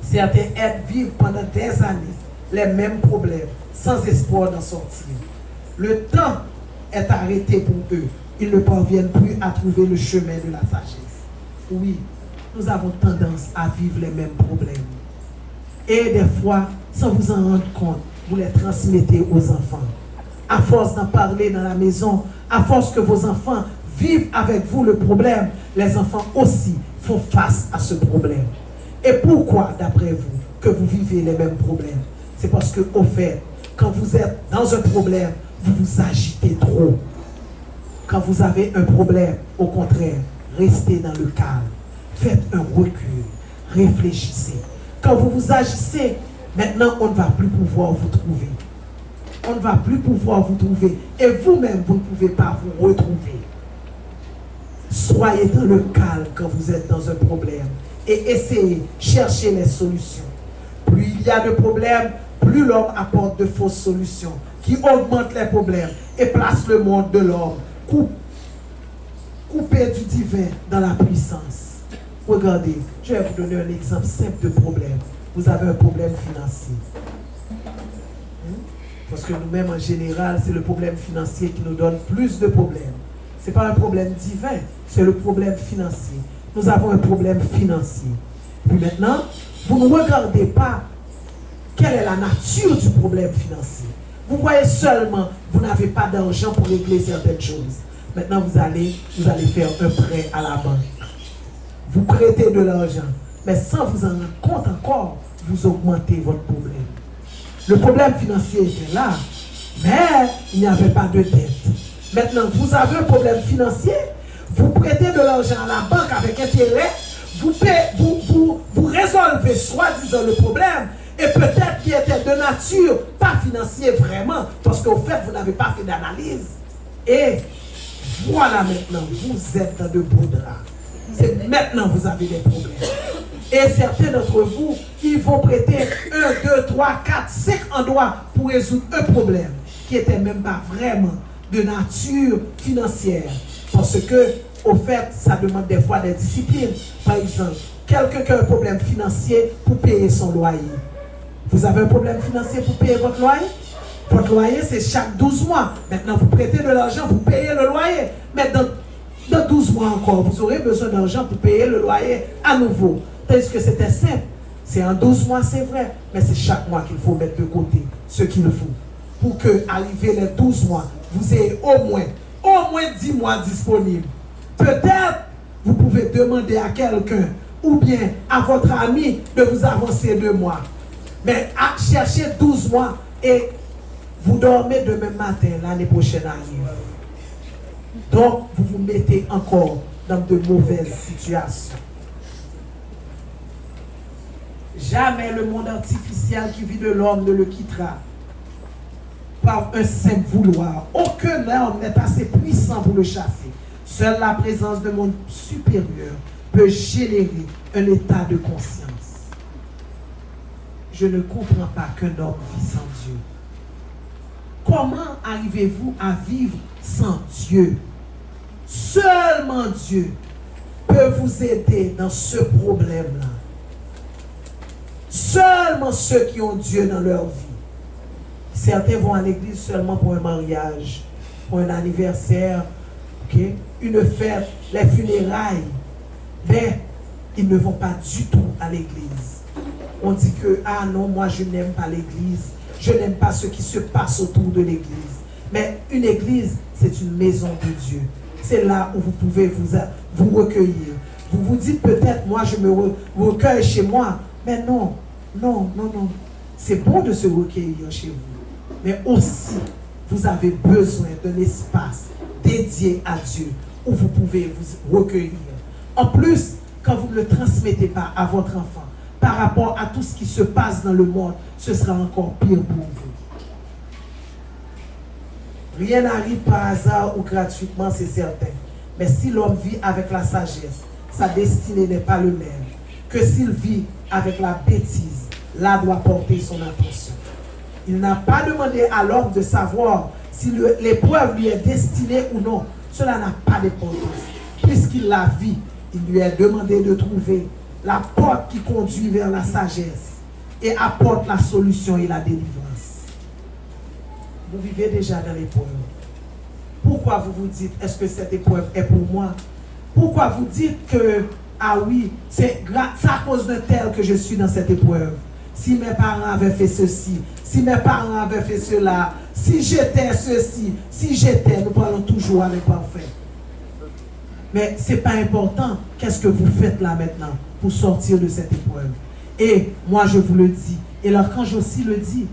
Certains êtres vivent pendant des années les mêmes problèmes, sans espoir d'en sortir. Le temps est arrêté pour eux. Ils ne parviennent plus à trouver le chemin de la sagesse. Oui, nous avons tendance à vivre les mêmes problèmes. Et des fois, sans vous en rendre compte, vous les transmettez aux enfants. À force d'en parler dans la maison, à force que vos enfants vivent avec vous le problème, les enfants aussi font face à ce problème. Et pourquoi, d'après vous, que vous vivez les mêmes problèmes? C'est parce que, au fait, quand vous êtes dans un problème, vous vous agitez trop. Quand vous avez un problème, au contraire, restez dans le calme. Faites un recul. Réfléchissez. Quand vous vous agissez, maintenant, on ne va plus pouvoir vous trouver. On ne va plus pouvoir vous trouver. Et vous-même, vous ne pouvez pas vous retrouver. Soyez dans le calme quand vous êtes dans un problème. Et essayez, cherchez les solutions. Plus il y a de problèmes, plus l'homme apporte de fausses solutions qui augmentent les problèmes et placent le monde de l'homme coupé du divin dans la puissance. Regardez, je vais vous donner un exemple simple de problème. Vous avez un problème financier. Parce que nous-mêmes, en général, c'est le problème financier qui nous donne plus de problèmes. Ce n'est pas un problème divin, c'est le problème financier. Nous avons un problème financier. Puis maintenant, vous ne regardez pas quelle est la nature du problème financier. Vous voyez seulement, vous n'avez pas d'argent pour régler certaines choses. Maintenant, vous allez faire un prêt à la banque. Vous prêtez de l'argent, mais sans vous en rendre compte encore, vous augmentez votre problème. Le problème financier était là, mais il n'y avait pas de dette. Maintenant, vous avez un problème financier, vous prêtez de l'argent à la banque avec intérêt, vous résolvez soi-disant le problème, et peut-être qu'il était de nature, pas financier vraiment, parce qu'au fait, vous n'avez pas fait d'analyse. Et voilà maintenant, vous êtes dans de beaux draps. C'est maintenant vous avez des problèmes. Et certains d'entre vous, ils vont prêter 1, 2, 3, 4, 5 endroits pour résoudre un problème qui n'était même pas vraiment de nature financière. Parce que, au fait, ça demande des fois des disciplines. Par exemple, quelqu'un qui a un problème financier pour payer son loyer. Vous avez un problème financier pour payer votre loyer? Votre loyer, c'est chaque 12 mois. Maintenant, vous prêtez de l'argent, vous payez le loyer. Mais dans 12 mois encore, vous aurez besoin d'argent pour payer le loyer à nouveau. Tandis que c'était simple. C'est en 12 mois, c'est vrai. Mais c'est chaque mois qu'il faut mettre de côté ce qu'il faut. Pour que, arrivé les 12 mois, vous ayez au moins 10 mois disponibles. Peut-être, vous pouvez demander à quelqu'un ou bien à votre ami de vous avancer 2 mois. Mais cherchez 12 mois et vous dormez demain matin, l'année prochaine arrive. Donc, vous vous mettez encore dans de mauvaises situations. Jamais le monde artificiel qui vit de l'homme ne le quittera par un simple vouloir. Aucun homme n'est assez puissant pour le chasser. Seule la présence de monde supérieur peut générer un état de conscience. Je ne comprends pas qu'un homme vit sans Dieu. Comment arrivez-vous à vivre sans Dieu? Seulement Dieu peut vous aider dans ce problème-là. Seulement ceux qui ont Dieu dans leur vie. Certains vont à l'église seulement pour un mariage, pour un anniversaire, okay? Une fête, les funérailles. Mais ils ne vont pas du tout à l'église. On dit que, ah non, moi je n'aime pas l'église. Je n'aime pas ce qui se passe autour de l'église. Mais une église, c'est une maison de Dieu. C'est là où vous pouvez vous recueillir. Vous vous dites peut-être, moi je me recueille chez moi. Mais non, non, non, non. C'est bon de se recueillir chez vous. Mais aussi, vous avez besoin d'un espace dédié à Dieu où vous pouvez vous recueillir. En plus, quand vous ne le transmettez pas à votre enfant, par rapport à tout ce qui se passe dans le monde, ce sera encore pire pour vous. Rien n'arrive par hasard ou gratuitement, c'est certain. Mais si l'homme vit avec la sagesse, sa destinée n'est pas le même que s'il vit avec la bêtise. Là doit porter son attention. Il n'a pas demandé à l'homme de savoir si l'épreuve lui est destinée ou non. Cela n'a pas d'importance. Puisqu'il la vit, il lui est demandé de trouver la porte qui conduit vers la sagesse et apporte la solution et la délivrance. Vous vivez déjà dans l'épreuve. Pourquoi vous vous dites, est-ce que cette épreuve est pour moi? Pourquoi vous dites que, ah oui, c'est à cause de tel que je suis dans cette épreuve? Si mes parents avaient fait ceci, si mes parents avaient fait cela, si j'étais ceci, si j'étais, nous parlons toujours avec parfait. Mais ce n'est pas important. Qu'est-ce que vous faites là maintenant pour sortir de cette épreuve? Et moi je vous le dis, et l'archange aussi le dit,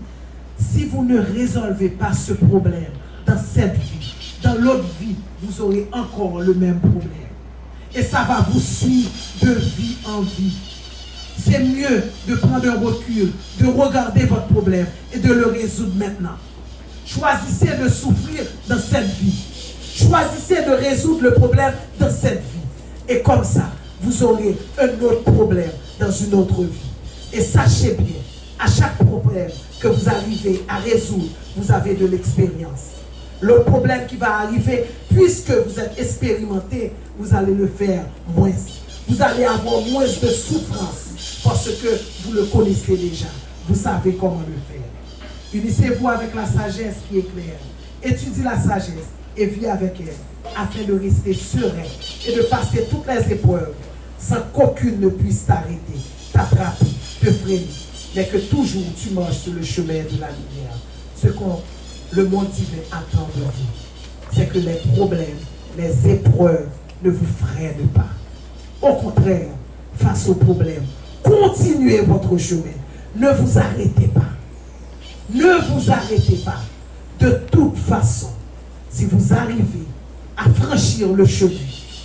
si vous ne résolvez pas ce problème dans cette vie, dans l'autre vie, vous aurez encore le même problème. Et ça va vous suivre de vie en vie. C'est mieux de prendre un recul, de regarder votre problème et de le résoudre maintenant. Choisissez de souffrir dans cette vie. Choisissez de résoudre le problème dans cette vie. Et comme ça, vous aurez un autre problème dans une autre vie. Et sachez bien, à chaque problème que vous arrivez à résoudre, vous avez de l'expérience. Le problème qui va arriver, puisque vous êtes expérimenté, vous allez le faire moins. Vous allez avoir moins de souffrance parce que vous le connaissez déjà. Vous savez comment le faire. Unissez-vous avec la sagesse qui est claire. Étudiez la sagesse et vis avec elle afin de rester serein et de passer toutes les épreuves sans qu'aucune ne puisse t'arrêter, t'attraper, te freiner, mais que toujours tu marches sur le chemin de la lumière. Ce que le monde divin attend de vous, c'est que les problèmes, les épreuves ne vous freinent pas. Au contraire, face aux problèmes, continuez votre chemin. Ne vous arrêtez pas. Ne vous arrêtez pas. De toute façon, si vous arrivez à franchir le chemin,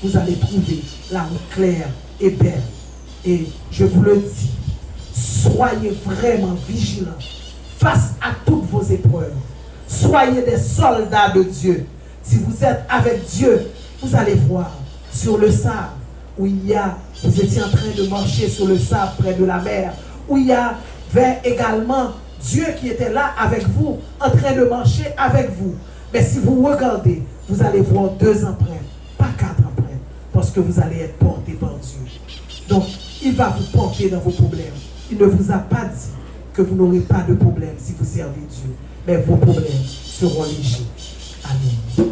vous allez trouver la route claire et belle. Et je vous le dis, soyez vraiment vigilants face à toutes vos épreuves. Soyez des soldats de Dieu. Si vous êtes avec Dieu, vous allez voir sur le sable où vous étiez en train de marcher sur le sable près de la mer, où il y avait également Dieu qui était là avec vous, en train de marcher avec vous. Mais si vous regardez, vous allez voir 2 empreintes, pas 4 empreintes, parce que vous allez être porté par Dieu. Donc, il va vous porter dans vos problèmes. Il ne vous a pas dit que vous n'aurez pas de problème si vous servez Dieu. Mais vos problèmes seront légers. Amen.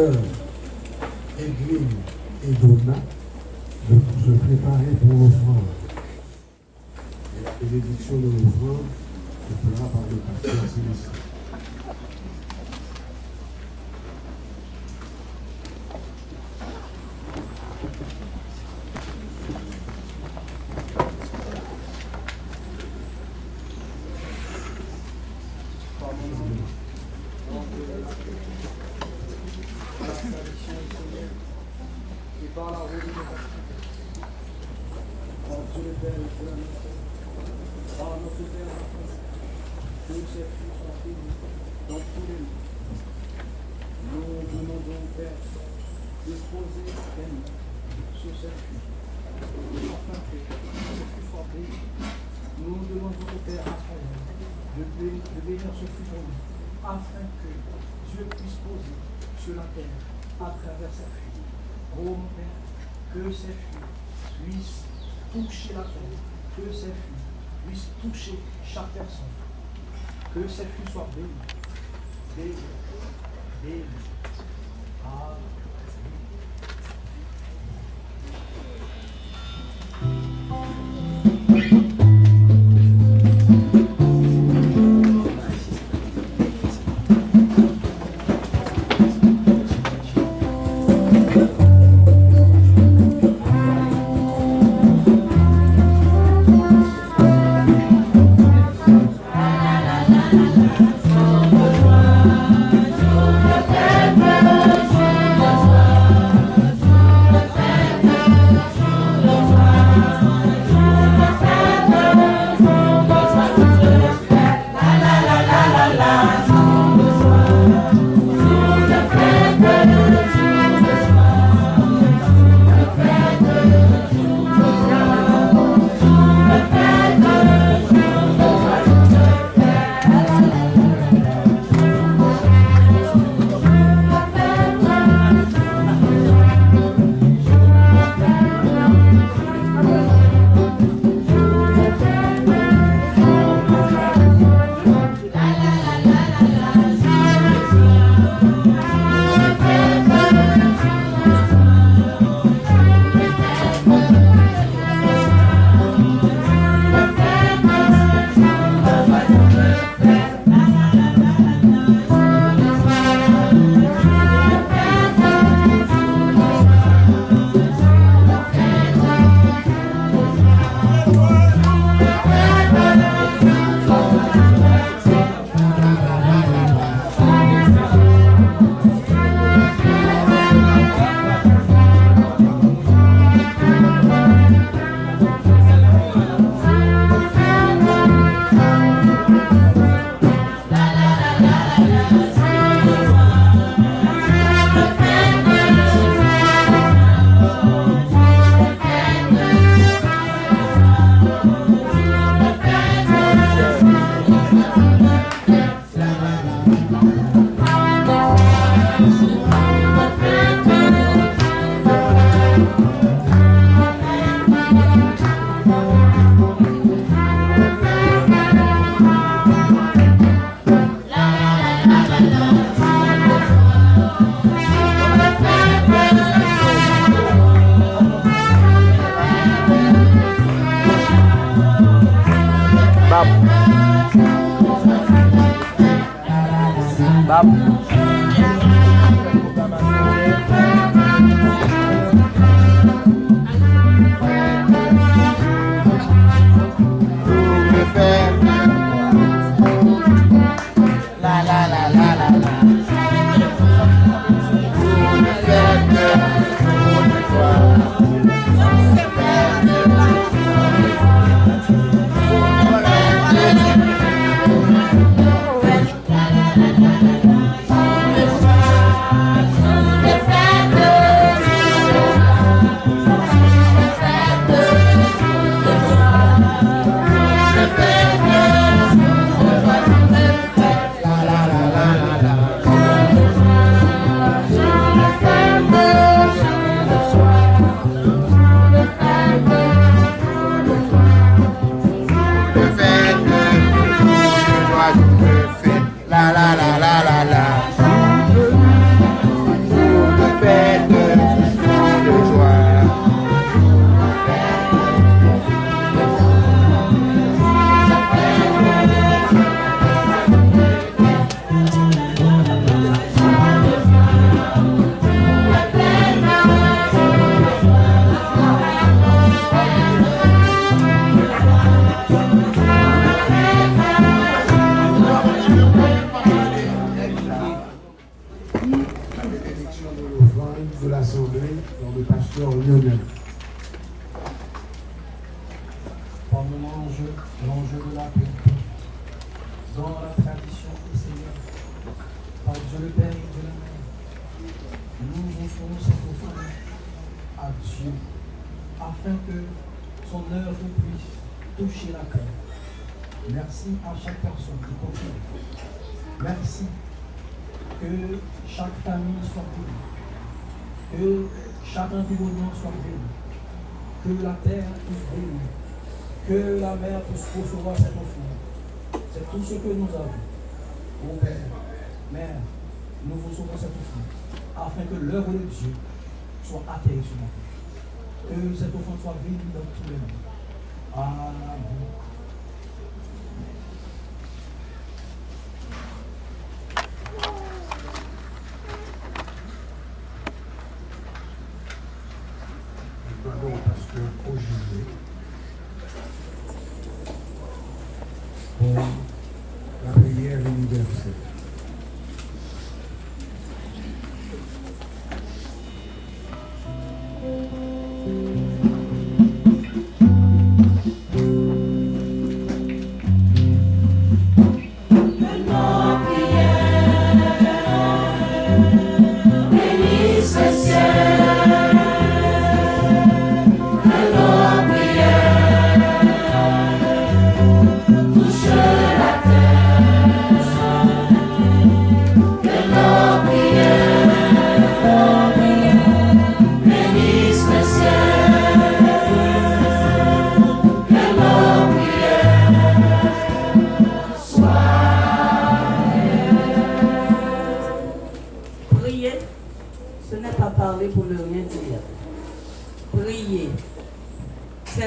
sœurs Edwin et Donna de se préparer pour l'offrande. Et la bénédiction de l'offrande se fera par le pasteur Célestin. Afin que Dieu puisse poser sur la terre à travers sa fille. Oh mon Père, que ces filles puissent toucher la terre, que ces filles puissent toucher chaque personne, que ces filles soient bénies, bénies, bénies. Amen. Je de l'Assemblée, dans le pasteur Lionel. Pendant l'enjeu de la paix, dans la tradition du Seigneur, par Dieu le Père et Dieu la Mère, nous offrons cette offrande à Dieu, afin que son œuvre puisse toucher la cœur. Merci à chaque personne qui continue. Merci que chaque famille soit bénie, que chaque environnement soit béni, que la terre puisse bénir, que la mer puisse recevoir cette offrande. C'est tout ce que nous avons. Ô Père, Mère, nous vous offrons cette offrande, afin que l'œuvre de Dieu soit atterrie sur nous. Que cette offrande soit bénie dans tous les mondes. Amen. Demandons au pasteur Ogilvie pour la prière universelle.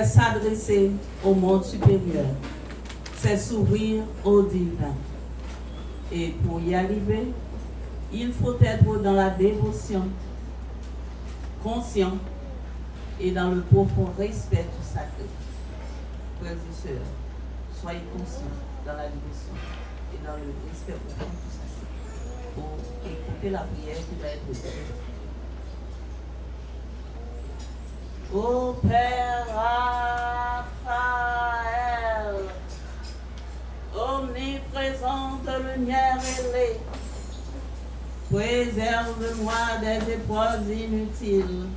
S'adresser au monde supérieur, c'est s'ouvrir au divin. Et pour y arriver, il faut être dans la dévotion, conscient et dans le profond respect du sacré. Frères et sœurs, soyez conscients dans la dévotion et dans le respect profond du sacré pour écouter la prière qui va être faite. Ô Père Raphaël, omniprésente lumière ailée, préserve-moi des épreuves inutiles,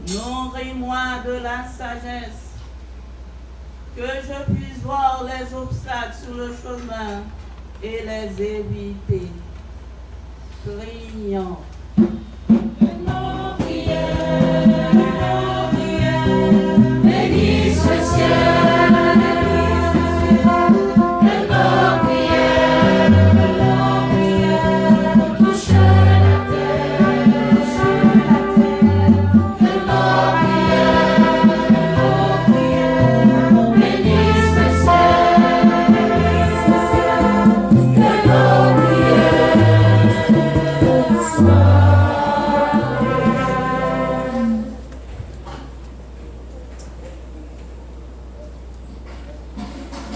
nourris-moi de la sagesse, que je puisse voir les obstacles sur le chemin et les éviter. Prions. Bénisse le ciel, que nos prières touchent la terre, que nos prières bénissent le ciel, que nos prières soient.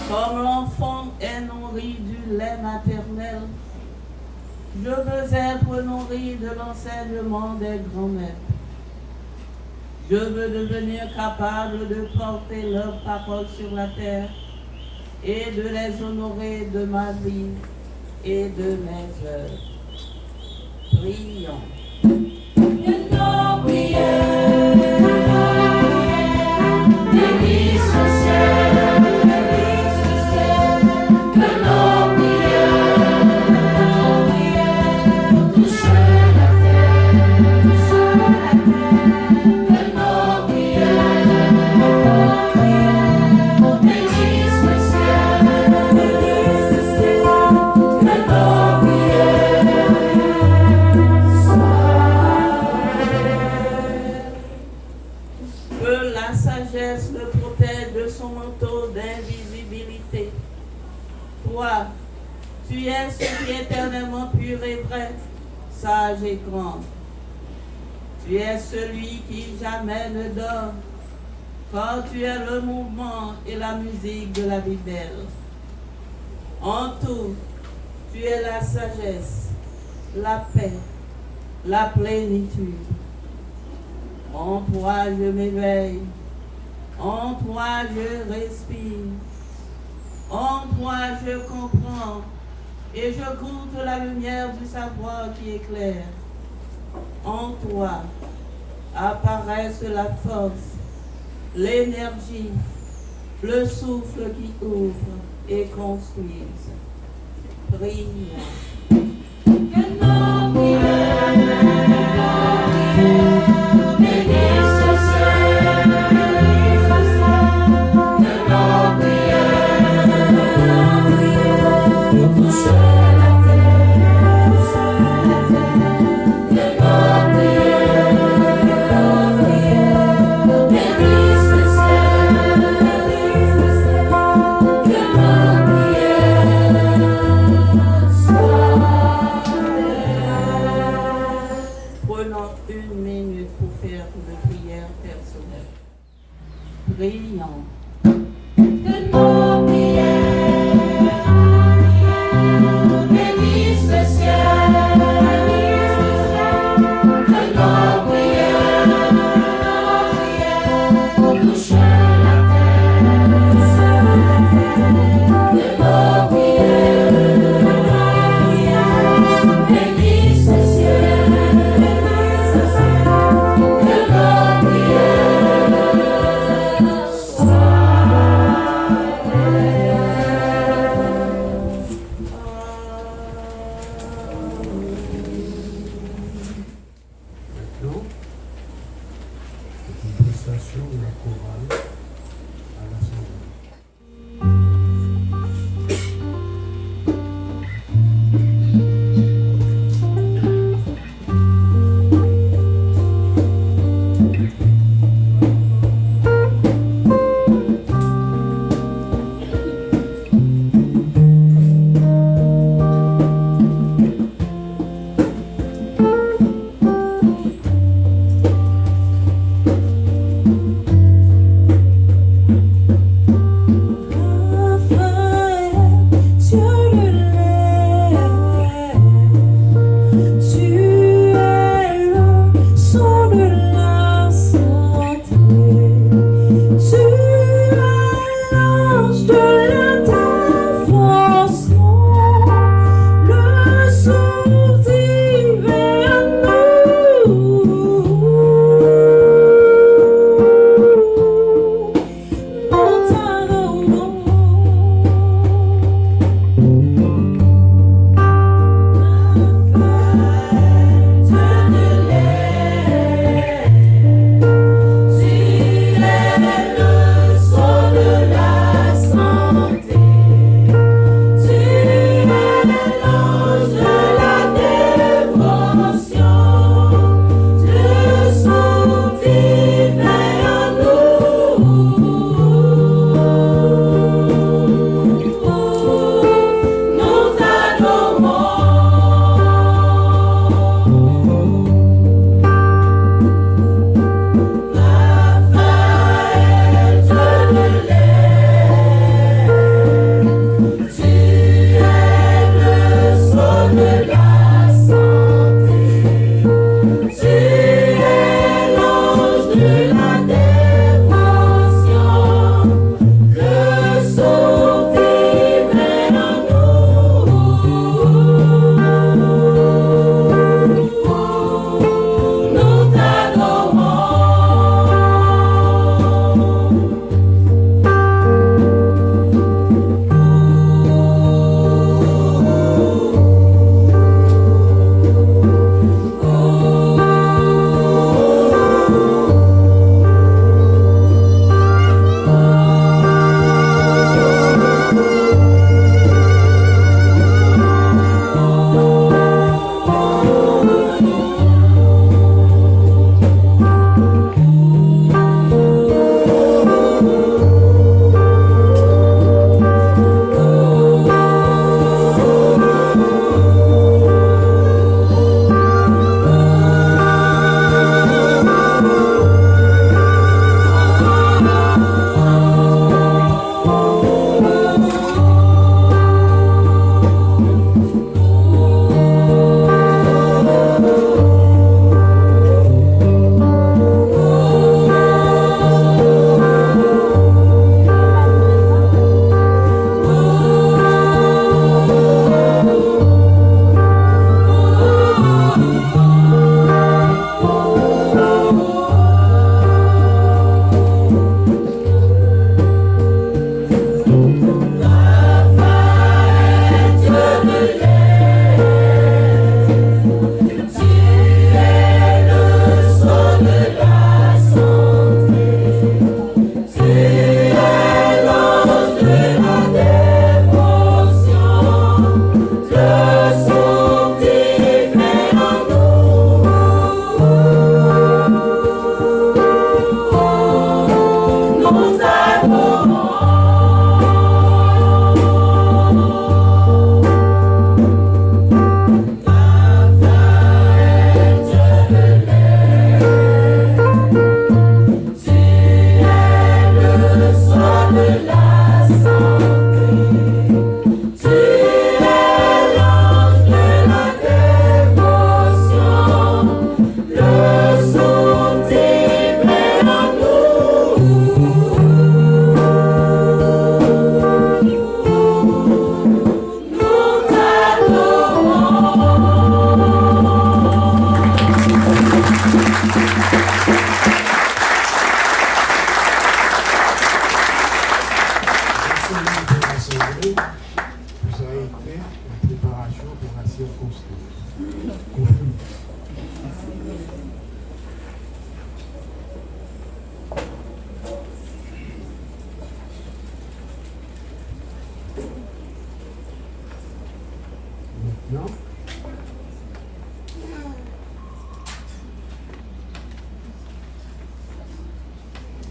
Comme l'enfant est nourri du lait maternel, je veux être nourri de l'enseignement des grands-mères. Je veux devenir capable de porter leurs paroles sur la terre et de les honorer de ma vie et de mes œuvres. Prions. Que nos prières bénissent le ciel, que nos prières touchent la terre, que nos prières bénissent le ciel, que nos prières Que la sagesse le protège de son manteau d'invisibilité. Toi, tu es celui éternellement pur et vrai, sage et grand. Tu es celui qui jamais ne dort, car tu es le mouvement et la musique de la vie belle. En tout, tu es la sagesse, la paix, la plénitude. En toi je m'éveille, en toi je respire, en toi je comprends et je goûte la lumière du savoir qui éclaire. En toi apparaissent la force, l'énergie, le souffle qui ouvre et construise. Prions. Que nos prières bénissent le ciel, que nos prières touchent la terre, que nos prières bénissent le ciel, que nos prières soient Prenons une minute pour faire une prière personnelle. Prions. que nos prières bénissent le ciel, que nos prières touchent la terre, que nos prières bénissent le ciel, que nos prières soient Maintenant, c'est une prestation de la chorale à l'Assemblée. que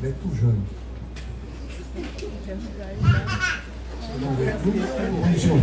les tout jeunes. Bonjour.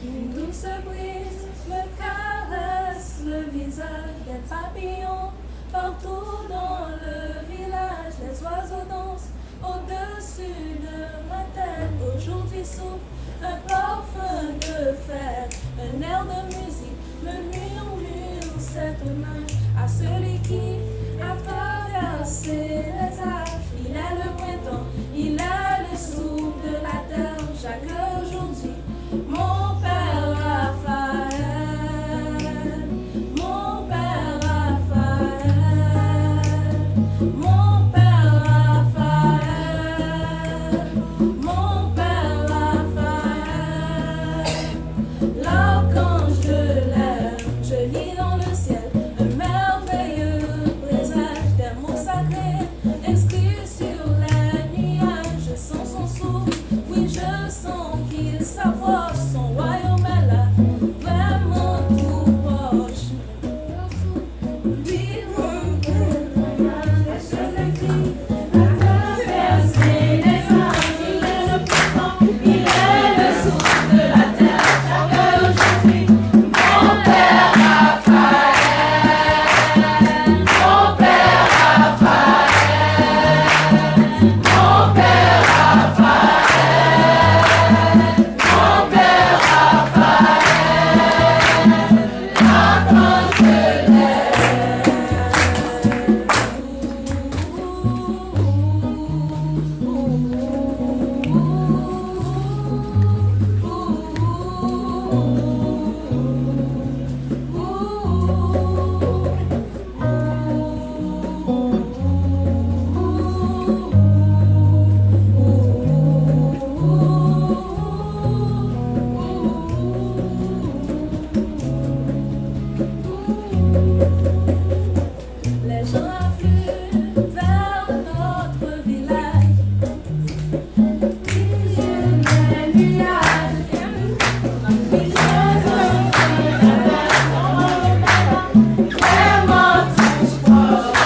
Une douce brise me caresse le visage des papillons. Partout dans le village, les oiseaux dansent au-dessus de ma tête. Aujourd'hui souffle un parfum de fête, un air de musique me murmure cette main à celui qui a traversé les âges. Il est le printemps, il est le souffle de la terre. Chaque aujourd'hui, mon père Raphaël, mon père Raphaël, mon père Raphaël, mon père Raphaël, l'archange de l'air, je lis dans le ciel un merveilleux présage des mots sacrés inscrits sur les nuages. Je sens son souffle, oui je sens qu'il s'approche, son royaume est là, vraiment tout proche. Lui, mon cœur, les choses écrites, la traversée des âges, il est le printemps, il est le souffle de la terre. Chaque aujourd'hui, mon père Raphaël, mon père Raphaël, mon père Raphaël, mon père Raphaël, l'archange de les gens affluent vers notre village. Les nuages, oui, je vraiment tout proche.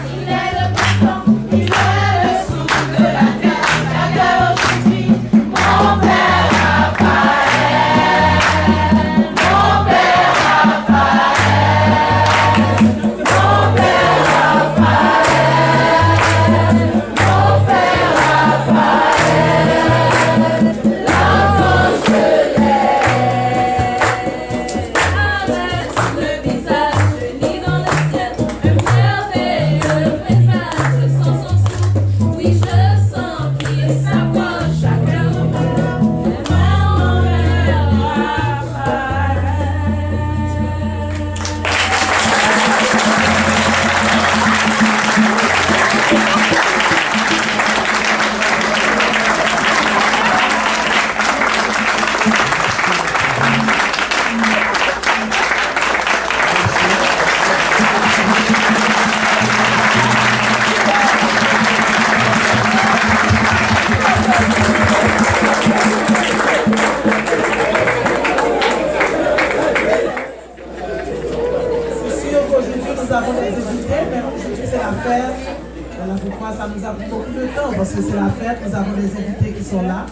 Il est le printemps, il est le souffle de la terre. Chaque aujourd'hui, mon père Raphaël, mon père Raphaël, mon père Raphaël, mon père Raphaël, l'archange de l'air. Caresse le visage, je lis dans le ciel un merveilleux présage. Je sens son souffle, oui je sens qu'il s'approche. Chaque heure, mon père C'est sûr qu'aujourd'hui nous avons des invités, mais aujourd'hui c'est la fête. Voilà pourquoi ça nous a pris beaucoup de temps, parce que c'est la fête, nous avons des invités qui sont là.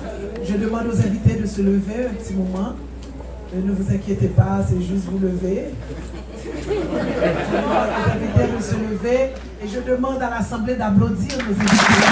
Je demande aux invités de se lever un petit moment. Ne vous inquiétez pas, c'est juste vous lever. Je demande aux invités de se lever et je demande à l'Assemblée d'applaudir nos invités.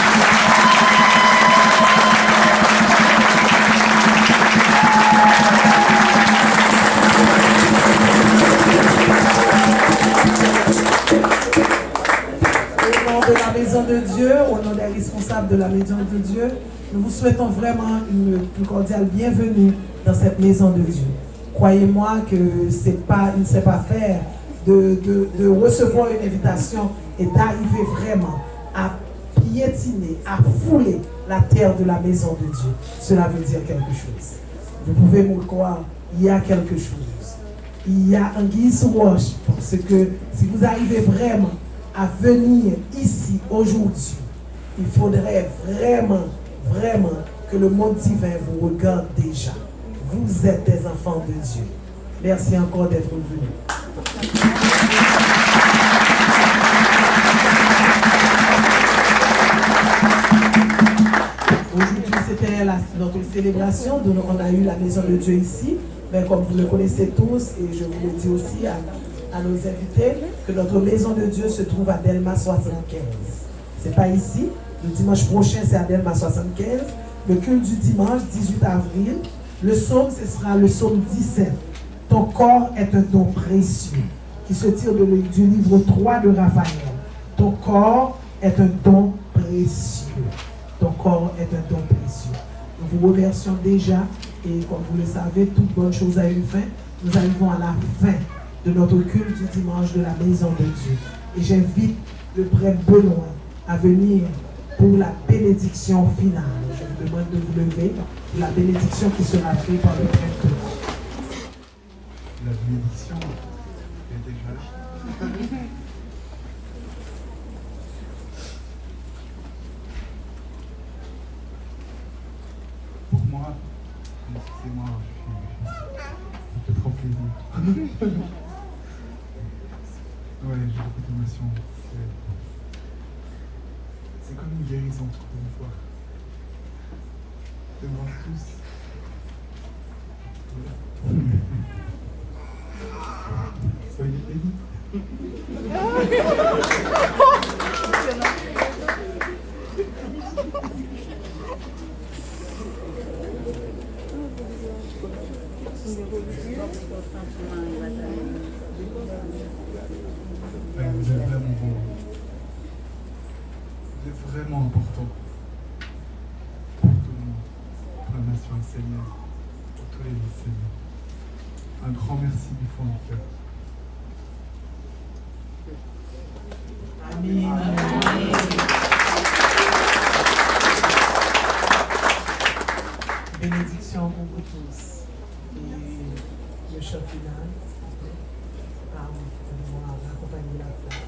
Au nom de la Maison de Dieu, au nom des responsables de la Maison de Dieu, nous vous souhaitons vraiment une plus cordiale bienvenue dans cette Maison de Dieu. Croyez-moi que il ne sait pas faire de recevoir une invitation et d'arriver vraiment à piétiner, à fouler la terre de la maison de Dieu. Cela veut dire quelque chose. Vous pouvez me croire, il y a quelque chose. Il y a un guise sous roche, parce que si vous arrivez vraiment à venir ici aujourd'hui, il faudrait vraiment, vraiment que le monde divin vous regarde déjà. Vous êtes des enfants de Dieu. Merci encore d'être venus. Aujourd'hui, c'était notre célébration. On a eu la maison de Dieu ici. Mais comme vous le connaissez tous, et je vous le dis aussi à nos invités, que notre maison de Dieu se trouve à Delma 75. C'est pas ici. Le dimanche prochain, c'est à Delma 75. Le culte du dimanche, 18 avril. Le psaume, ce sera le psaume 17. Ton corps est un don précieux, qui se tire du livre 3 de Raphaël. Ton corps est un don précieux. Ton corps est un don précieux. Nous vous remercions déjà, et comme vous le savez, toute bonne chose a une fin. Nous arrivons à la fin de notre culte du dimanche de la maison de Dieu. Et j'invite le prêtre Benoît à venir pour la bénédiction finale. Je vous demande de vous lever pour la bénédiction qui sera faite par le prêtre Benoît. La bénédiction est déjà. Pour moi, excusez-moi, je suis trop plaisir. Ouais, j'ai beaucoup d'émotions. C'est comme une guérison, encore une fois. Devant tous. Soyez bénis. Vous êtes vraiment bon. Vous êtes vraiment important pour tout le monde, pour la nation essénienne, pour tous les Esséniens. Un grand merci du fond du cœur. Amen. Bénédiction pour vous tous. Et le chant final, on va accompagner la flamme.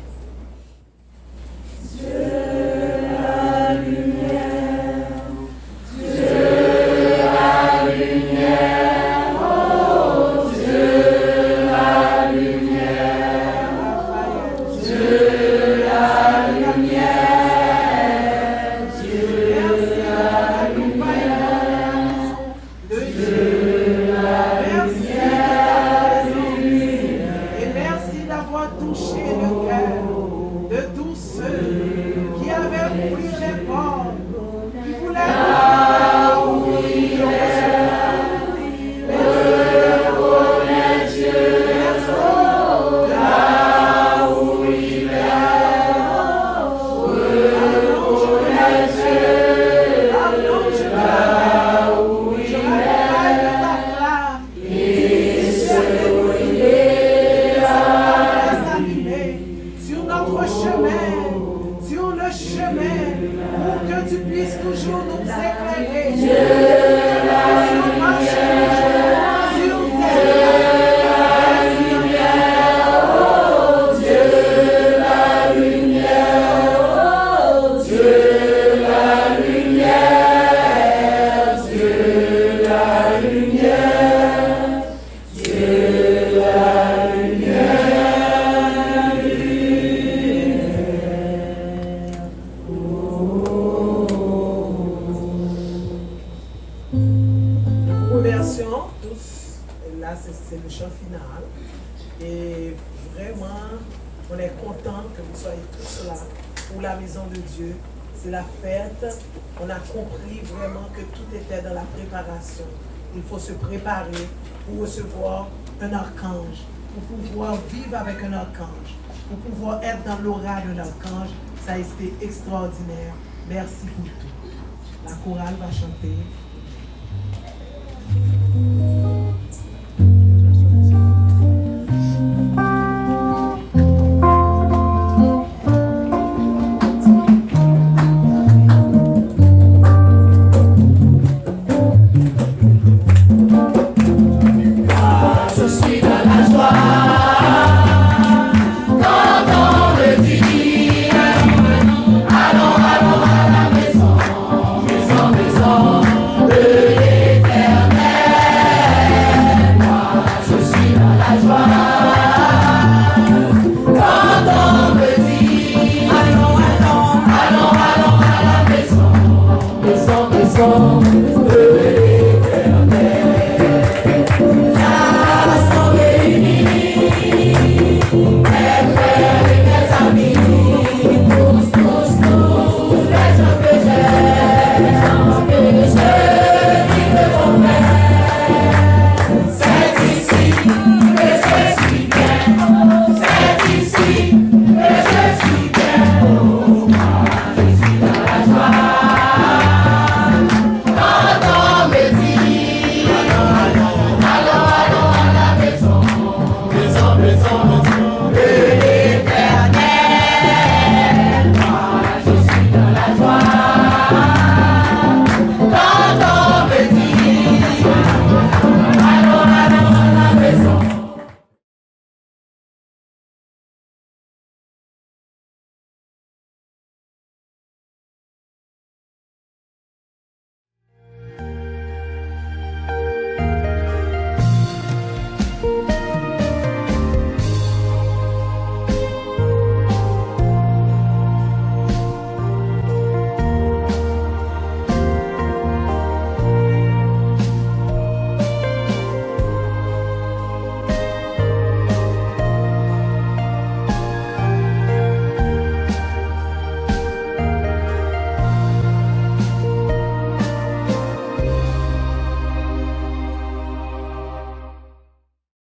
C'est le chant final. Et vraiment, on est content que vous soyez tous là pour la maison de Dieu. C'est la fête. On a compris vraiment que tout était dans la préparation. Il faut se préparer pour recevoir un archange, pour pouvoir vivre avec un archange, pour pouvoir être dans l'aura d'un archange. Ça a été extraordinaire. Merci pour tout. La chorale va chanter. enfants de